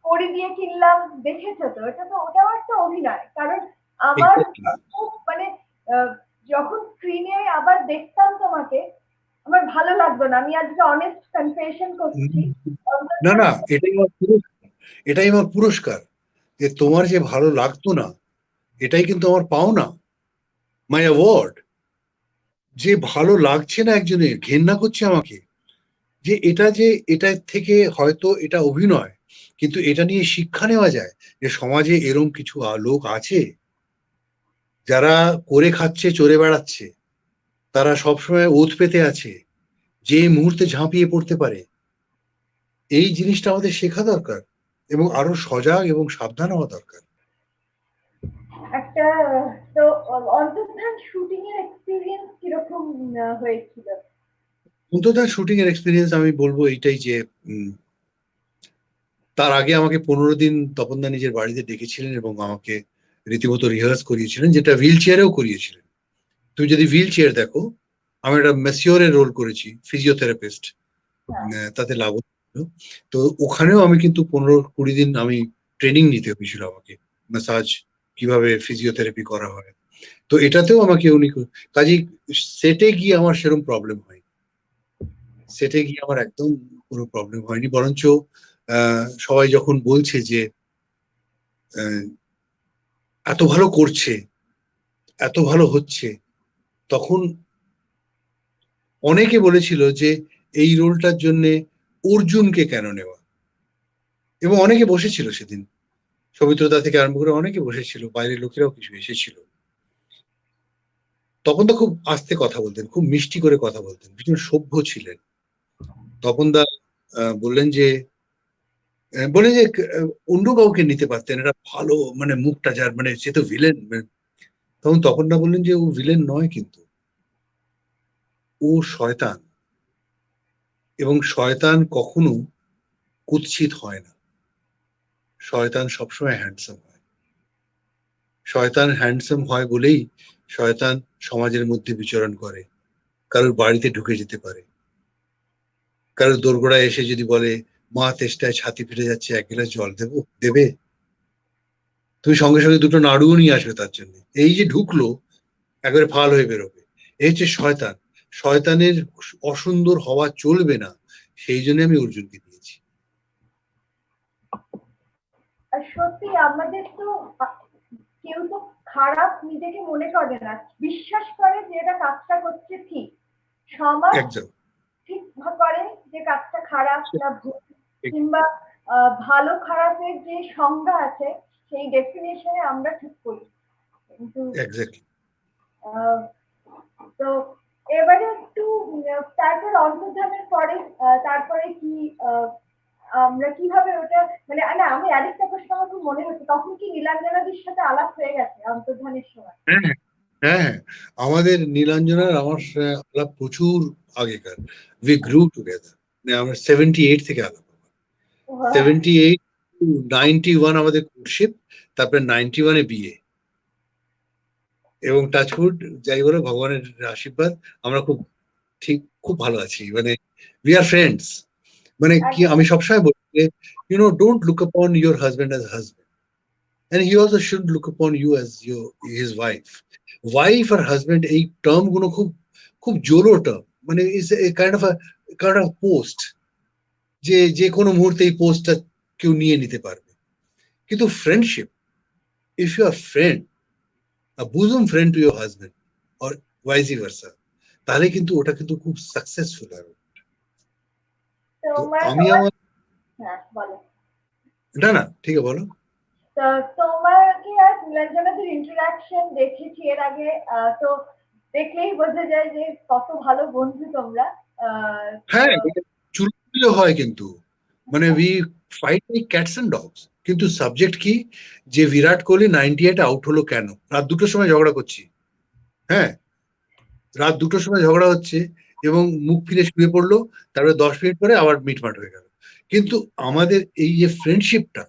পরি দিয়ে কিনলাম দেখেছো তো, এটা তো ওটাও একটা অভিনয়। কারণ আমার exactly। খুব মানে আহ, যখন স্ক্রিনে আবার দেখতাম তোমাকে আমার ভালো লাগতো না। আমি আজকে অনেস্ট কনফেশন করছি। না অন্তর্ধান না, এটাই আমার পুরস্কার, যে তোমার যে ভালো লাগতো না, এটাই কিন্তু আমার পাওনা, মাই অ্যাওয়ার্ড। যে ভালো লাগছে না একজনের, ঘেন্না করছে আমাকে, যে এটা যে এটা থেকে হয়তো এটা অভিনয়, কিন্তু এটা নিয়ে শিক্ষা নেওয়া যায় যে সমাজে এরম কিছু লোক আছে যারা করে খাচ্ছে, চড়ে বেড়াচ্ছে, তারা সবসময় ওত পেতে আছে, যে মুহূর্তে ঝাঁপিয়ে পড়তে পারে। এই জিনিসটা আমাদের শেখা দরকার, এবং আরো সজাগ এবং সাবধান হওয়া দরকার। একটা তো অন্তর্ধান শুটিং এর এক্সপিরিয়েন্স কিরকম হয়েছিল? অন্তত শুটিং এর এক্সপিরিয়েন্স আমি বলবো এইটাই যে তার আগে আমাকে 15 দিন তপনদা নিজের বাড়িতে ডেকেছিলেন এবং আমাকে রীতিমতো রিহার্স করিয়েছিলেন, যেটা হুইল চেয়ারেও করিয়েছিলেন। তুমি যদি হুইল চেয়ার দেখো, আমি একটা মেসিওরের রোল করেছি, ফিজিওথেরাপিস্ট, হ্যাঁ। তাতে লাভ হচ্ছিল। তো ওখানেও আমি কিন্তু 15-20 দিন আমি ট্রেনিং নিতে হয়েছিল আমাকে, ম্যাসাজ কিভাবে ফিজিওথেরাপি করা হয়। তো এটাতেও আমাকে উনি কাজে সেটে গিয়ে আমার সেরকম প্রবলেম হয়, সেটে গিয়ে আমার একদম কোনো প্রবলেম হয়নি, বরঞ্চ সবাই যখন বলছে যে আহ, এত ভালো করছে, এত ভালো হচ্ছে, তখন অনেকে বলেছিল যে এই রোলটার জন্য অর্জুনকে কেন নেওয়া। এবং অনেকে বসেছিল সেদিন, সৌমিত্রদা থেকে আরম্ভ করে অনেকে বসেছিল, বাইরের লোকেরাও কিছু এসেছিল। তখন তো খুব আস্তে কথা বলতেন, খুব মিষ্টি করে কথা বলতেন, ভীষণ সভ্য ছিলেন। তপন দা বললেন যে বলে যে অন্য কাউকে নিতে পারতেন, এটা ভালো মানে মুখটা যার, মানে সে তো ভিলেন। তখন তপন দা বললেন যে ও ভিলেন নয়, কিন্তু ও শয়তান, এবং শয়তান কখনো কুৎসিত হয় না, শয়তান সবসময় হ্যান্ডসাম হয়। শয়তান হ্যান্ডসাম হয় বলেই শয়তান সমাজের মধ্যে বিচরণ করে, কারোর বাড়িতে ঢুকে যেতে পারে, কারোর দোরগোড়ায় এসে যদি বলে মা তেষ্টায় ছাতি ফেটে যাচ্ছে, 1 গ্লাস জল দেবো, দেবে? তুমি সঙ্গে সঙ্গে দুটো নাড়ুও নিয়ে আসবে তার জন্য। এই যে ঢুকলো, একবারে ফাল হয়ে বেরোবে। এই হচ্ছে শয়তান। শয়তানের অসুন্দর হওয়া চলবে না, সেই জন্য আমি অর্জুনকে দিয়েছি। আর সত্যি আমাদের তো কেউ তো খারাপ নিজেকে মনে করে না, বিশ্বাস করে যে এটা কাজটা করছে ঠিক। সমাজ একদম। ঠিক করে যে কাজটা খারাপ না ভুল, কিংবা ভালো খারাপের যে সংজ্ঞা আছে সেই ডেফিনেশনে আমরা ঠিক করি। কিন্তু এক্স্যাক্টলি। আহ, তো এবারে একটু তারপর অন্তর্ধানের পরে তারপরে কি আমরা কিভাবে ওটা মানে না আমি আরেকটা প্রশ্ন আমার খুব মনে হচ্ছে, তখন কি নীলাঞ্জনাদির সাথে আলাপ হয়ে গেছে অন্তর্ধানের সময়? হ্যাঁ হ্যাঁ হ্যাঁ, আমাদের নীলাঞ্জনার আমার আলাপ প্রচুর আগেকার, উই গ্রু টুগেদার। আমরা 78 থেকে আলাপ, ওহ, 78 টু 91 আমাদের কোর্টশিপ, তারপরে 91-এ বিয়ে। এবং টাচউড, যাই বলো, ভগবানের আশীর্বাদ, আমরা খুব ঠিক, খুব ভালো আছি, মানে উই আর ফ্রেন্ডস। মানে কি, একদম। আমি সবসময় বলি যে ডোন্ট লুক আপন your husband as husband, and he also should look upon you as his wife আর হাজবেন্ড, এই টার্ম গুলো খুব খুব জোরো টার্ম, মানে is a kind of post, যে যে কোনো মুহূর্তে এই পোস্টটা কেউ নিয়ে নিতে পারবে। কিন্তু friendship, if you are friend, a bosom friend to your husband or vice versa, তাহলে কিন্তু ওটা কিন্তু খুব সাকসেসফুল হবে। তো তোমার আমি আমার, হ্যাঁ বলো। না না ঠিক আছে বলো। তো তোমার কি আর নীলাঞ্জনাদের ইন্টারাকশন দেখেছি এর আগে, তো দেখলেই বোঝা যায় যে কত ভালো বন্ধু তোমরা। হ্যাঁ, চুলগুলো হয় কিন্তু, মানে we fight like cats and dogs, কিন্তু সাবজেক্ট কি, যে বিরাট কোহলি 98 আউট হলো কেন, রাত 2টোর সময় ঝগড়া করছি। হ্যাঁ, রাত 2টোর সময় ঝগড়া হচ্ছে এবং মুখ ফিরে শুয়ে পড়লো, তারপরে 10 মিনিট পরে আবার মিটমাট হয়ে গেল। কিন্তু আমাদের এই যে ফ্রেন্ডশিপটা,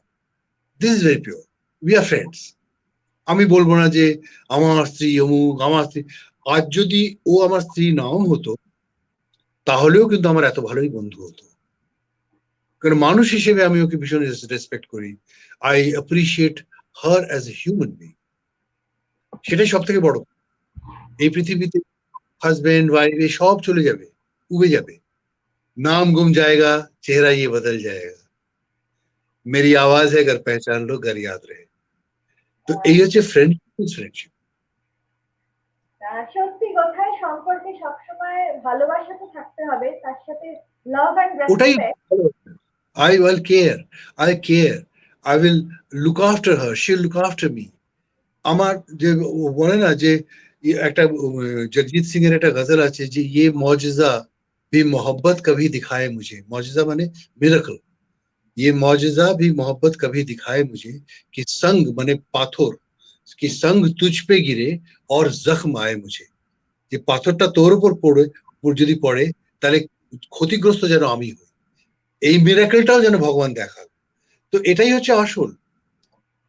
this is very pure, we are friends. আমি বলবো না যে আমার স্ত্রী অমুক, আমার স্ত্রী, আজ যদি ও আমার স্ত্রী নাও হতো তাহলেও কিন্তু আমার এত ভালোই বন্ধু হতো, কারণ মানুষ হিসেবে আমি ওকে ভীষণ রেসপেক্ট করি। I appreciate her as a human being, সেটাই সব থেকে বড়। এই পৃথিবীতে হাজবেন্ড ওয়াইফ এ সব চলে যাবে, উবে যাবে, নাম গুম जाएगा, চেহারা ये बदल जाएगा, मेरी आवाज है घर पहचान लो, घर याद रहे। তো এই হচ্ছে ফ্রেন্ডশিপ। সত্যি কথায় সম্পর্কে সবসময় ভালোবাসা তো থাকতে হবে, তার সাথে লাভ এন্ড ওটাই respect. I will care, I will look after her, she'll look after me। আমার যে বলে না যে একটা জগজিৎ সিং এর একটা গজল আছে যে ये मौजज़ा भी मोहब्बत कभी दिखाए मुझे, मौजज़ा মানে मिरेकल, ये मौजज़ा भी मोहब्बत कभी दिखाए मुझे, कि संग মানে পাথর, कि संग तुझ पे गिरे और जख्म आए मुझे, যে পাথরটা তোর উপর পড়ে, যদি পড়ে তাহলে ক্ষতিগ্রস্ত যেন আমি হই, এই মিরাকেলটাও যেন ভগবান দেখান। তো এটাই হচ্ছে আসল,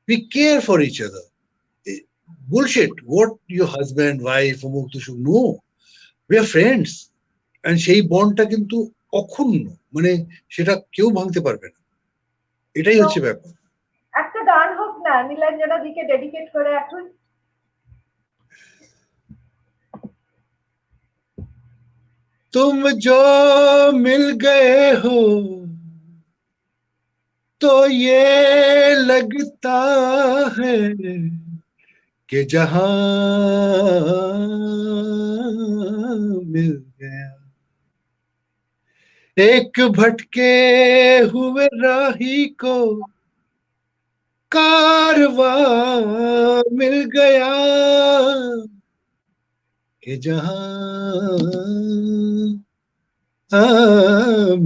we care for each other। bullshit what your husband wife অমুক তুসুক, no, we are friends, and সেই বন্ডটা কিন্তু অক্ষুণ্ণ, মানে সেটা কেউ ভাঙতে পারবে না, এটাই হচ্ছে ব্যাপার। একটা গান হোক না নীলাঞ্জনা দিকে ডেডিকেট করে এখন। तुम जो मिल गए हो तो ये लगता है कि जहां मिल गया, एक भटके हुए राही को कारवा मिल गया, कि जहां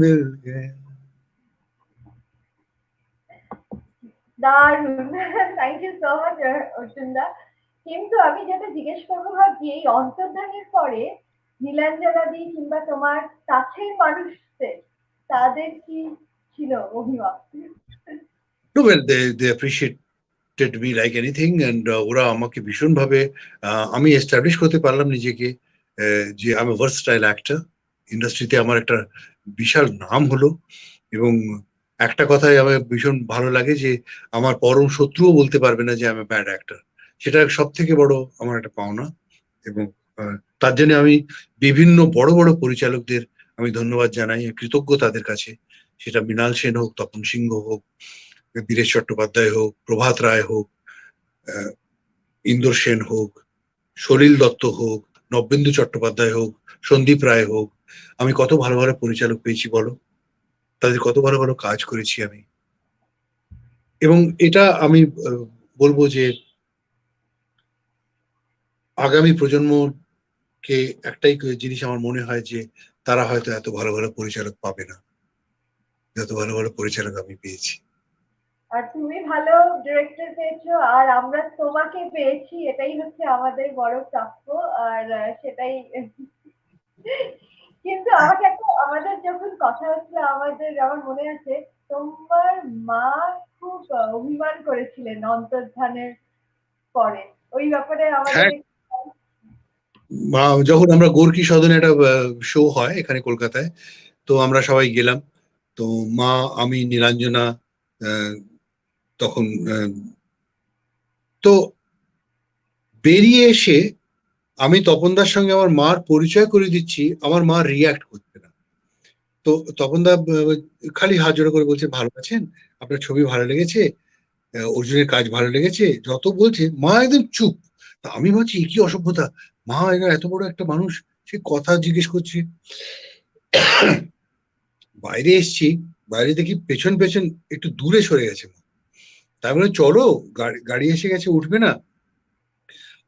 मिल गया। দারুণ, থ্যাংক ইউ সো মাচ অর্জুনদা। কিন্তু আমি যেটা জিজ্ঞেস করবো ভাবছি, এই অন্তর্ধানের পরে নীলাঞ্জনাদি কিংবা তোমার কাছের মানুষদের, তাদের কি ছিল অভিমত? No, well, they appreciated me like anything, and ওরা আমাকে ভীষণ ভাবে, আমি এস্টাবলিশ করতে পারলাম নিজেকে, যে আমি ভার্সটাইল অ্যাক্টর, ইন্ডাস্ট্রিতে আমার একটা বিশাল নাম হলো। এবং একটা কথাই আমার ভীষণ ভালো লাগে যে আমার পরম শত্রুও বলতে পারবে না যে আমি ব্যাড অ্যাক্টর, সেটা সব থেকে বড় আমার একটা পাওনা। এবং তার জন্য আমি বিভিন্ন বড় বড় পরিচালকদের আমি ধন্যবাদ জানাই, কৃতজ্ঞ তাদের কাছে, সেটা মৃণাল সেন হোক, তপন সিংহ হোক, বীরেশ চট্টোপাধ্যায় হোক, প্রভাত রায় হোক, ইন্দর সেন হোক, সলিল দত্ত হোক, নবেন্দু চট্টোপাধ্যায় হোক, সন্দীপ রায় হোক। আমি কত ভালো ভালো পরিচালক পেয়েছি বলো, তাদের কত ভালো ভালো কাজ করেছি আমি। এবং এটা আমি বলবো যে আগামী প্রজন্মকে একটাই জিনিস আমার মনে হয় যে তারা হয়তো এত ভালো ভালো পরিচালক পাবে না, যত ভালো ভালো পরিচালক আমি পেয়েছি। আর তুমি ভালো ডিরেক্টর পেয়েছো, আর আমরা তোমাকে পেয়েছি, এটাই হচ্ছে আমাদের বড় প্রাপ্য। আর সেটাই। কিন্তু আমাকে একটা, আমাদের যখন কথা হচ্ছিল, আমার মনে আছে তোমার মা খুব অভিমান করেছিলেন অন্তর্ধানের পরে, ওই ব্যাপারে আমাদের হ্যাঁ, যখন আমরা গোর্কি সদনে একটা শো হয় এখানে কলকাতায়, তো আমরা সবাই গেলাম। তো মা, আমি, নীলাঞ্জনা, তখন তো বেরিয়ে এসে আমি তপনদার সঙ্গে আমার মার পরিচয় করে দিচ্ছি, আমার মা রিয়াক্ট করছে না। তো তপনদা খালি হাত জোড়ো করে বলছে, ভালো আছেন, আপনার ছবি ভালো লেগেছে, অর্জুনের কাজ ভালো লেগেছে, যত বলছে মা একদম চুপ। তা আমি ভাবছি এ কি অসভ্যতা, মা এরা এত বড় একটা মানুষ, সে কথা জিজ্ঞেস করছে। বাইরে এসছি, বাইরে দেখি পেছন পেছন একটু দূরে সরে গেছে মা। তারপরে চলো, গাড়ি এসে গেছে, উঠবে না?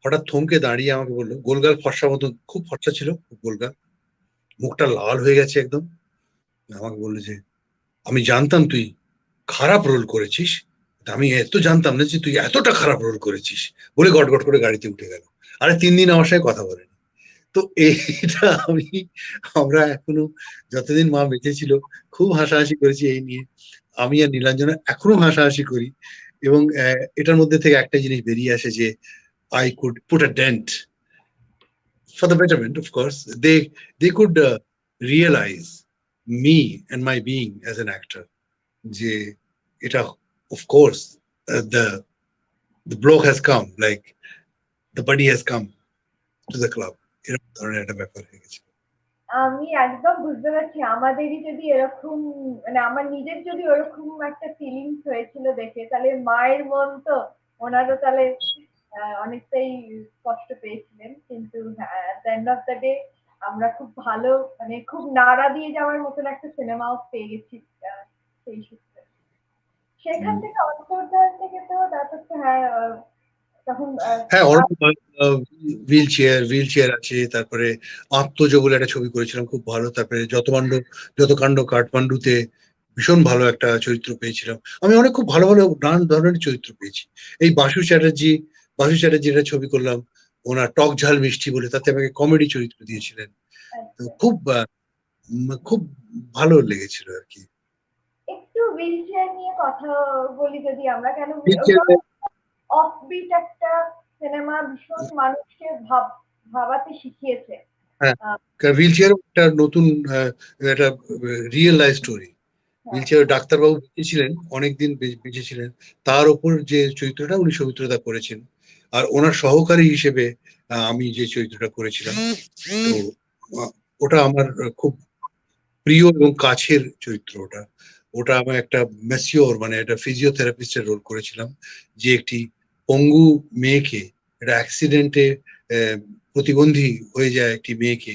হঠাৎ থমকে দাঁড়িয়ে আমাকে বললো, গোলগাল ফর্সা মতো, খুব ফর্সা ছিল, খুব গোলগাল, মুখটা লাল হয়ে গেছে একদম। আমাকে বললো যে, আমি জানতাম তুই খারাপ রোল করেছিস, আমি এত জানতাম না যে তুই এতটা খারাপ রোল করেছিস, বলে গট গট করে গাড়িতে উঠে গেল। আরে 3 দিন আমার সঙ্গে কথা বলেনি। তো এইটা আমরা এখনো, যতদিন মা বেঁচে ছিল, খুব হাসাহাসি করেছি এই নিয়ে। আমি আর নীলাঞ্জনা এখনো হাসাহাসি করি। এবং এটার মধ্যে থেকে একটা জিনিস বেরিয়ে আসে যে I could put a dent for the betterment, of course. They could realize me and my being as an actor. যে এটা, of course, the bloke has come, like the buddy has come to the club. এরকম ধরনের একটা ব্যাপার হয়ে গেছে। আমি একদম বুঝতে পারছি, আমাদেরই যদি এরকম, মানে আমার নিজের যদি ওরকম একটা ফিলিংস হয়েছিল দেখে, তাহলে মায়ের মন তো, ওনারও তাহলে অনেকটাই কষ্ট পেয়েছিলেন। কিন্তু at the end of the day আমরা খুব ভালো, মানে খুব নাড়া দিয়ে যাওয়ার মতন একটা সিনেমাও পেয়ে গেছি সেই সূত্রে। সেখান থেকে অন্তর্ধান থেকে তো তারপর তো হ্যাঁ তখন হ্যাঁ, হুইল চেয়ার আছে, তারপরে আত্মজ বলে একটা ছবি করেছিলাম, খুব ভালো। তারপরে যত কাণ্ড কাঠমান্ডুতে ভীষণ ভালো একটা চরিত্র পেয়েছিলাম। আমি অনেক খুব ভালো ভালো নানান ধরনের চরিত্র পেয়েছি। এই বাসু চ্যাটার্জি একটা ছবি করলাম, ওনার টক ঝাল মিষ্টি বলে, তাতে আমাকে কমেডি চরিত্র দিয়েছিলেন। তো খুব ভালো লেগেছিল আর কি। একটু হুইল চেয়ার নিয়ে কথা বলি যদি আমরা, কেন হুইল ওটা চেয়ার, অফবিট একটা সিনেমা, ভীষণ মানুষকে ভাবাতে শিখিয়েছে। হ্যাঁ, হুইল চেয়ার একটা নতুন, একটা রিয়েল লাইফ স্টোরি। হুইল হ্যাঁ চেয়ার ডাক্তারবাবু বেঁচে ছিলেন, অনেকদিন বেঁচে ছিলেন, তার ওপর যে চরিত্রটা উনি সৌমিত্রদা করেছেন। আর ওনার সহকারী হিসেবে আমি যে চরিত্রটা করেছিলাম, তো ওটা আমার খুব প্রিয় এবং কাছের চরিত্র। ওটা ওটা আমার একটা ম্যাসিওর, মানে একটা ফিজিওথেরাপিস্টের রোল করেছিলাম, যে একটি পঙ্গু মেয়েকে, একটা অ্যাক্সিডেন্টে প্রতিবন্ধী হয়ে যায় একটি মেয়েকে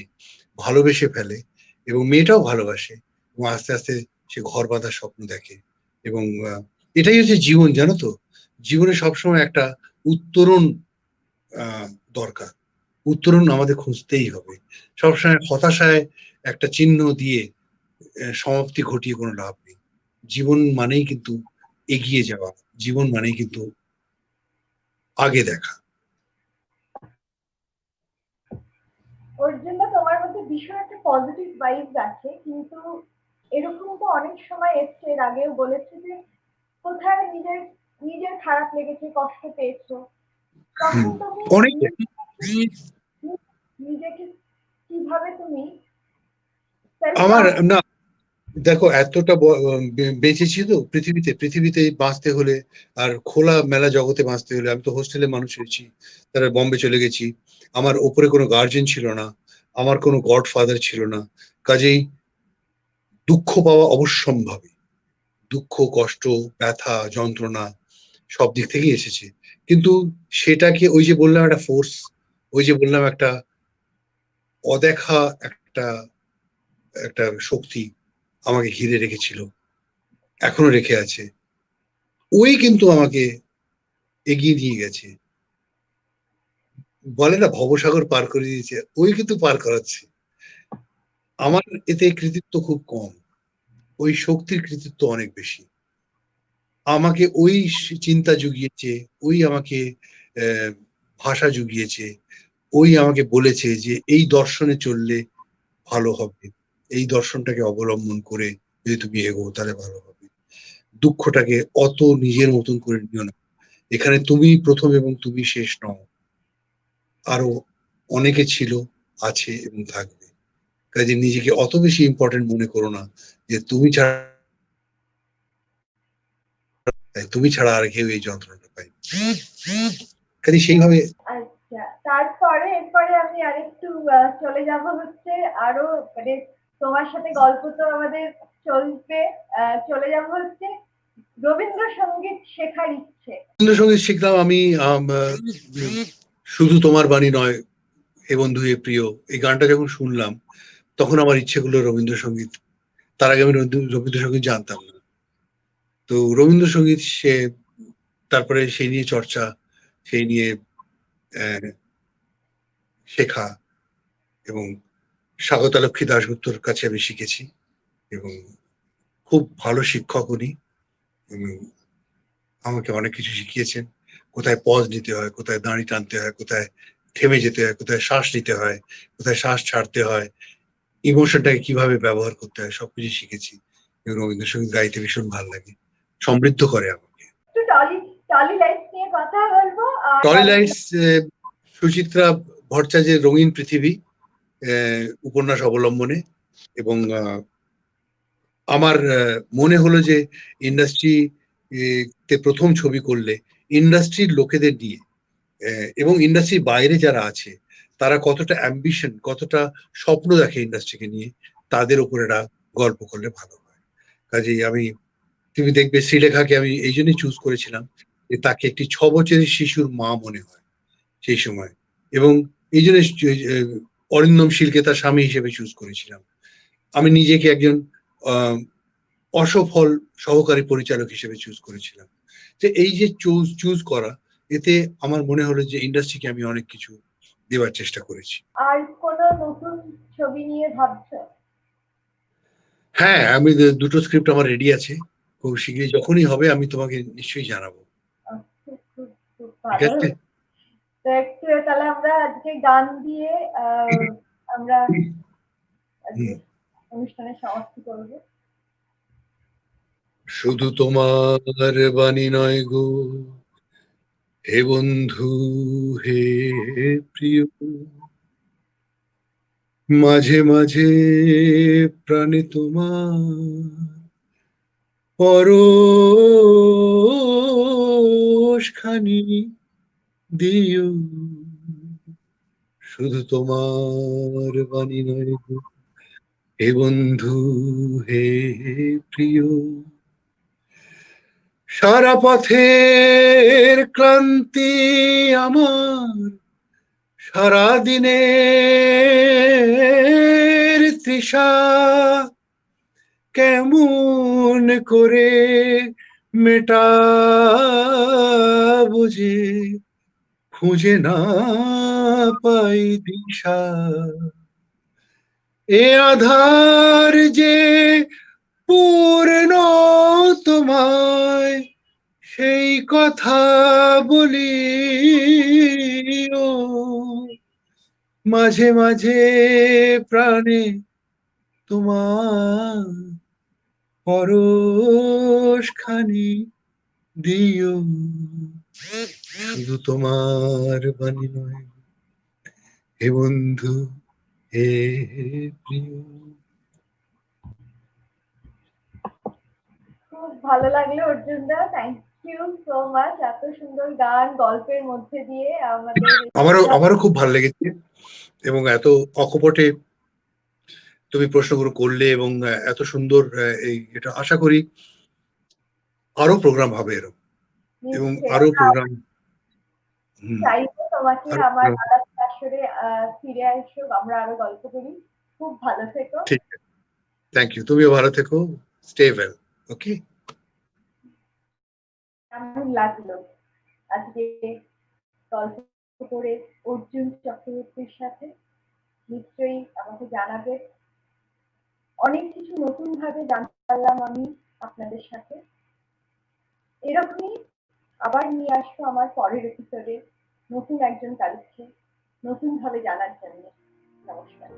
ভালোবেসে ফেলে, এবং মেয়েটাও ভালোবাসে, এবং আস্তে আস্তে সে ঘর বাঁধার স্বপ্ন দেখে। এবং এটাই হচ্ছে জীবন, জানো তো, জীবনে সবসময় একটা উত্তরণ দরকার। উত্তরণ আমাদের খুঁজতেই হবে। সবসময় হতাশায় একটা চিহ্ন দিয়ে সমাপ্তি ঘটিয়ে কোনো লাভ নেই। জীবন মানেই কিন্তু এগিয়ে যাওয়া, জীবন মানেই কিন্তু আগে দেখা। ওর জন্য তোমার মধ্যে ভীষণ একটা পজিটিভ ভাইবস আছে, কিন্তু এরকম তো অনেক সময় এসছে, এর আগেও বলেছে যে কোথায় নিজের নিজের খারাপ লেগেছে, কষ্ট পেয়েছো, তখন তুমি অনেক নিজেকে কিভাবে তুমি সেলফ আমার না, দেখো এতটা বেঁচেছি তো পৃথিবীতে বাঁচতে হলে, আর খোলা মেলা জগতে বাঁচতে হলে, আমি তো হোস্টেলে মানুষ হয়েছি, তারা বম্বে চলে গেছি, আমার ওপরে কোনো গার্জেন ছিল না, আমার কোনো গডফাদার ছিল না, কাজেই দুঃখ পাওয়া অবশ্যম্ভাবী। দুঃখ, কষ্ট, ব্যথা, যন্ত্রণা সব দিক থেকেই এসেছে। কিন্তু সেটাকে, ওই যে বললাম একটা ফোর্স, ওই যে বললাম একটা অদেখা একটা একটা শক্তি আমাকে ঘিরে রেখেছিল, এখনো রেখে আছে। ওই কিন্তু আমাকে এগিয়ে দিয়ে গেছে। বলে না ভবসাগর পার করে দিয়েছে, ওই কিন্তু পার করাচ্ছে। আমার এতে কৃতিত্ব খুব কম, ওই শক্তির কৃতিত্ব অনেক বেশি। আমাকে ওই চিন্তা জুগিয়েছে, ওই আমাকে ভাষা জুগিয়েছে, ওই আমাকে বলেছে যে এই দর্শনে চললে ভালো হবে, এই দর্শনটাকে অবলম্বন করে যদি তুমি এগো তাহলে ভালো হবে। দুঃখটাকে অত নিজের মতন করে নিও না, এখানে তুমি প্রথম এবং তুমি শেষ নও, আরো অনেকে ছিল, আছে এবং থাকবে। কাজে নিজেকে অত বেশি ইম্পর্টেন্ট মনে করো না যে তুমি ছাড়া আর কেউ এই যন্ত্রণাটা পাই। কাজে সেইভাবে আচ্ছা, এরপরে আমি আরেকটু চলে যাব হচ্ছে আরো মানে তোমার সাথে গল্প তো আমাদের চলবে, চলে যাব হচ্ছে রবীন্দ্রসঙ্গীত শেখার ইচ্ছে। রবীন্দ্রসঙ্গীত শিখলাম আমি শুধু তোমার বাণী নয়, হে বন্ধু হে প্রিয়, এই গানটা যখন শুনলাম তখন আমার ইচ্ছে হলো রবীন্দ্রসঙ্গীত। তার আগে আমি রবীন্দ্রসঙ্গীত জানতাম না। তো রবীন্দ্রসঙ্গীত তারপরে সেই নিয়ে চর্চা, সেই নিয়ে শেখা, এবং স্বাগতালক্ষ্মী দাশগুপ্তর কাছে আমি শিখেছি, এবং খুব ভালো শিক্ষক উনি, আমাকে অনেক কিছু শিখিয়েছেন। কোথায় পজ নিতে হয়, কোথায় দাঁড়ি টানতে হয়, কোথায় থেমে যেতে হয়, কোথায় শ্বাস নিতে হয়, কোথায় শ্বাস ছাড়তে হয়, ইমোশনটাকে কিভাবে ব্যবহার করতে হয়, সবকিছু শিখেছি। এবং রবীন্দ্রসঙ্গীত গাইতে ভীষণ ভালো লাগে, সমৃদ্ধ করে আমাকে। একটু টলি লাইটস নিয়ে কথা বলবো। টলি লাইটস সুচিত্রা ভট্টাচার্যের রঙিন পৃথিবী উপন্যাস অবলম্বনে, এবং আমার মনে হলো যে ইন্ডাস্ট্রি তে প্রথম ছবি করলে ইন্ডাস্ট্রির লোকেদের নিয়ে, এবং ইন্ডাস্ট্রির বাইরে যারা আছে তারা কতটা অ্যাম্বিশন, কতটা স্বপ্ন দেখে ইন্ডাস্ট্রিকে নিয়ে, তাদের উপর একটা গল্প করলে ভালো হয়। কাজেই তুমি দেখবে শ্রীলেখাকে আমি এই জন্যই চুজ করেছিলাম যে তাকে একটি 6 বছরের শিশুর মা মনে হয় সেই সময়, এবং এই জন্য অরিন্দম শীলকে তার স্বামী হিসেবে চুজ করেছিলাম। আমি নিজেকে একজন অসফল সহকারী পরিচালক হিসেবে চুজ করেছিলাম। যে এই যে চুজ করা, এতে আমার মনে হলো যে ইন্ডাস্ট্রিকে আমি অনেক কিছু দেওয়ার চেষ্টা করেছি। আর কোন নতুন ছবি নিয়ে ভাবছো? হ্যাঁ, আমি দুটো স্ক্রিপ্ট আমার রেডি আছে, খুব শীঘ্রই যখনই হবে আমি তোমাকে নিশ্চয়ই জানাবো। খুব খুব খুব ঠিক ভালো। আছে। তো একটু তাহলে আমরা আজকে গান দিয়ে আমরা আজকে অনুষ্ঠানের সমাপ্তি করবো। শুধু তোমার বাণী নয় গো, হে বন্ধু হে প্রিয়, মাঝে মাঝে প্রাণে তোমার পরশ খানি দিও। শুধু তোমার বাণী নয় গো, হে বন্ধু হে প্রিয়, সারা পথের ক্লান্তি আমার, সারা দিনের তৃষা, কেমন করে মেটাবো যে খুঁজে না পাই দিশা। এ আধার যে পূর্ণ তোমায়, সেই কথা বলি ও, মাঝে মাঝে প্রাণে তোমার পরশ খানি দিও। শুধু তোমার বাণী নয় হে বন্ধু হে প্রিয়। খুব ভালো লাগলো অর্জুন দা, থ্যাংক ইউ সো মাচ। এত সুন্দর গান গল্পের মধ্যে দিয়ে আমাদের আমারও খুব ভালো লেগেছে, এবং এত অকপটে তুমি প্রশ্নগুলো করলে, এবং এত সুন্দর এটা আশা করি আরো প্রোগ্রাম হবে এরকম, এবং আরো প্রোগ্রাম। চাইবো তোমাকে আমার আলাদা আসরে ফিরে আসো, আমরা আরো গল্প করি। খুব ভালো থেকো। ঠিক আছে, থ্যাংক ইউ, তুমিও ভালো থেকো, স্টে ওয়েল, ওকে। কেমন লাগলো আজকে গল্প করে অর্জুন চক্রবর্তীর সাথে? নিশ্চয়ই আমাকে জানাবে। অনেক কিছু নতুন ভাবে জানতে পারলাম আমি আপনাদের সাথে। এরকমই আবার নিয়ে আসবো আমার পরের এপিসোডে নতুন একজন কারিগরকে নতুন ভাবে জানার জন্য। নমস্কার।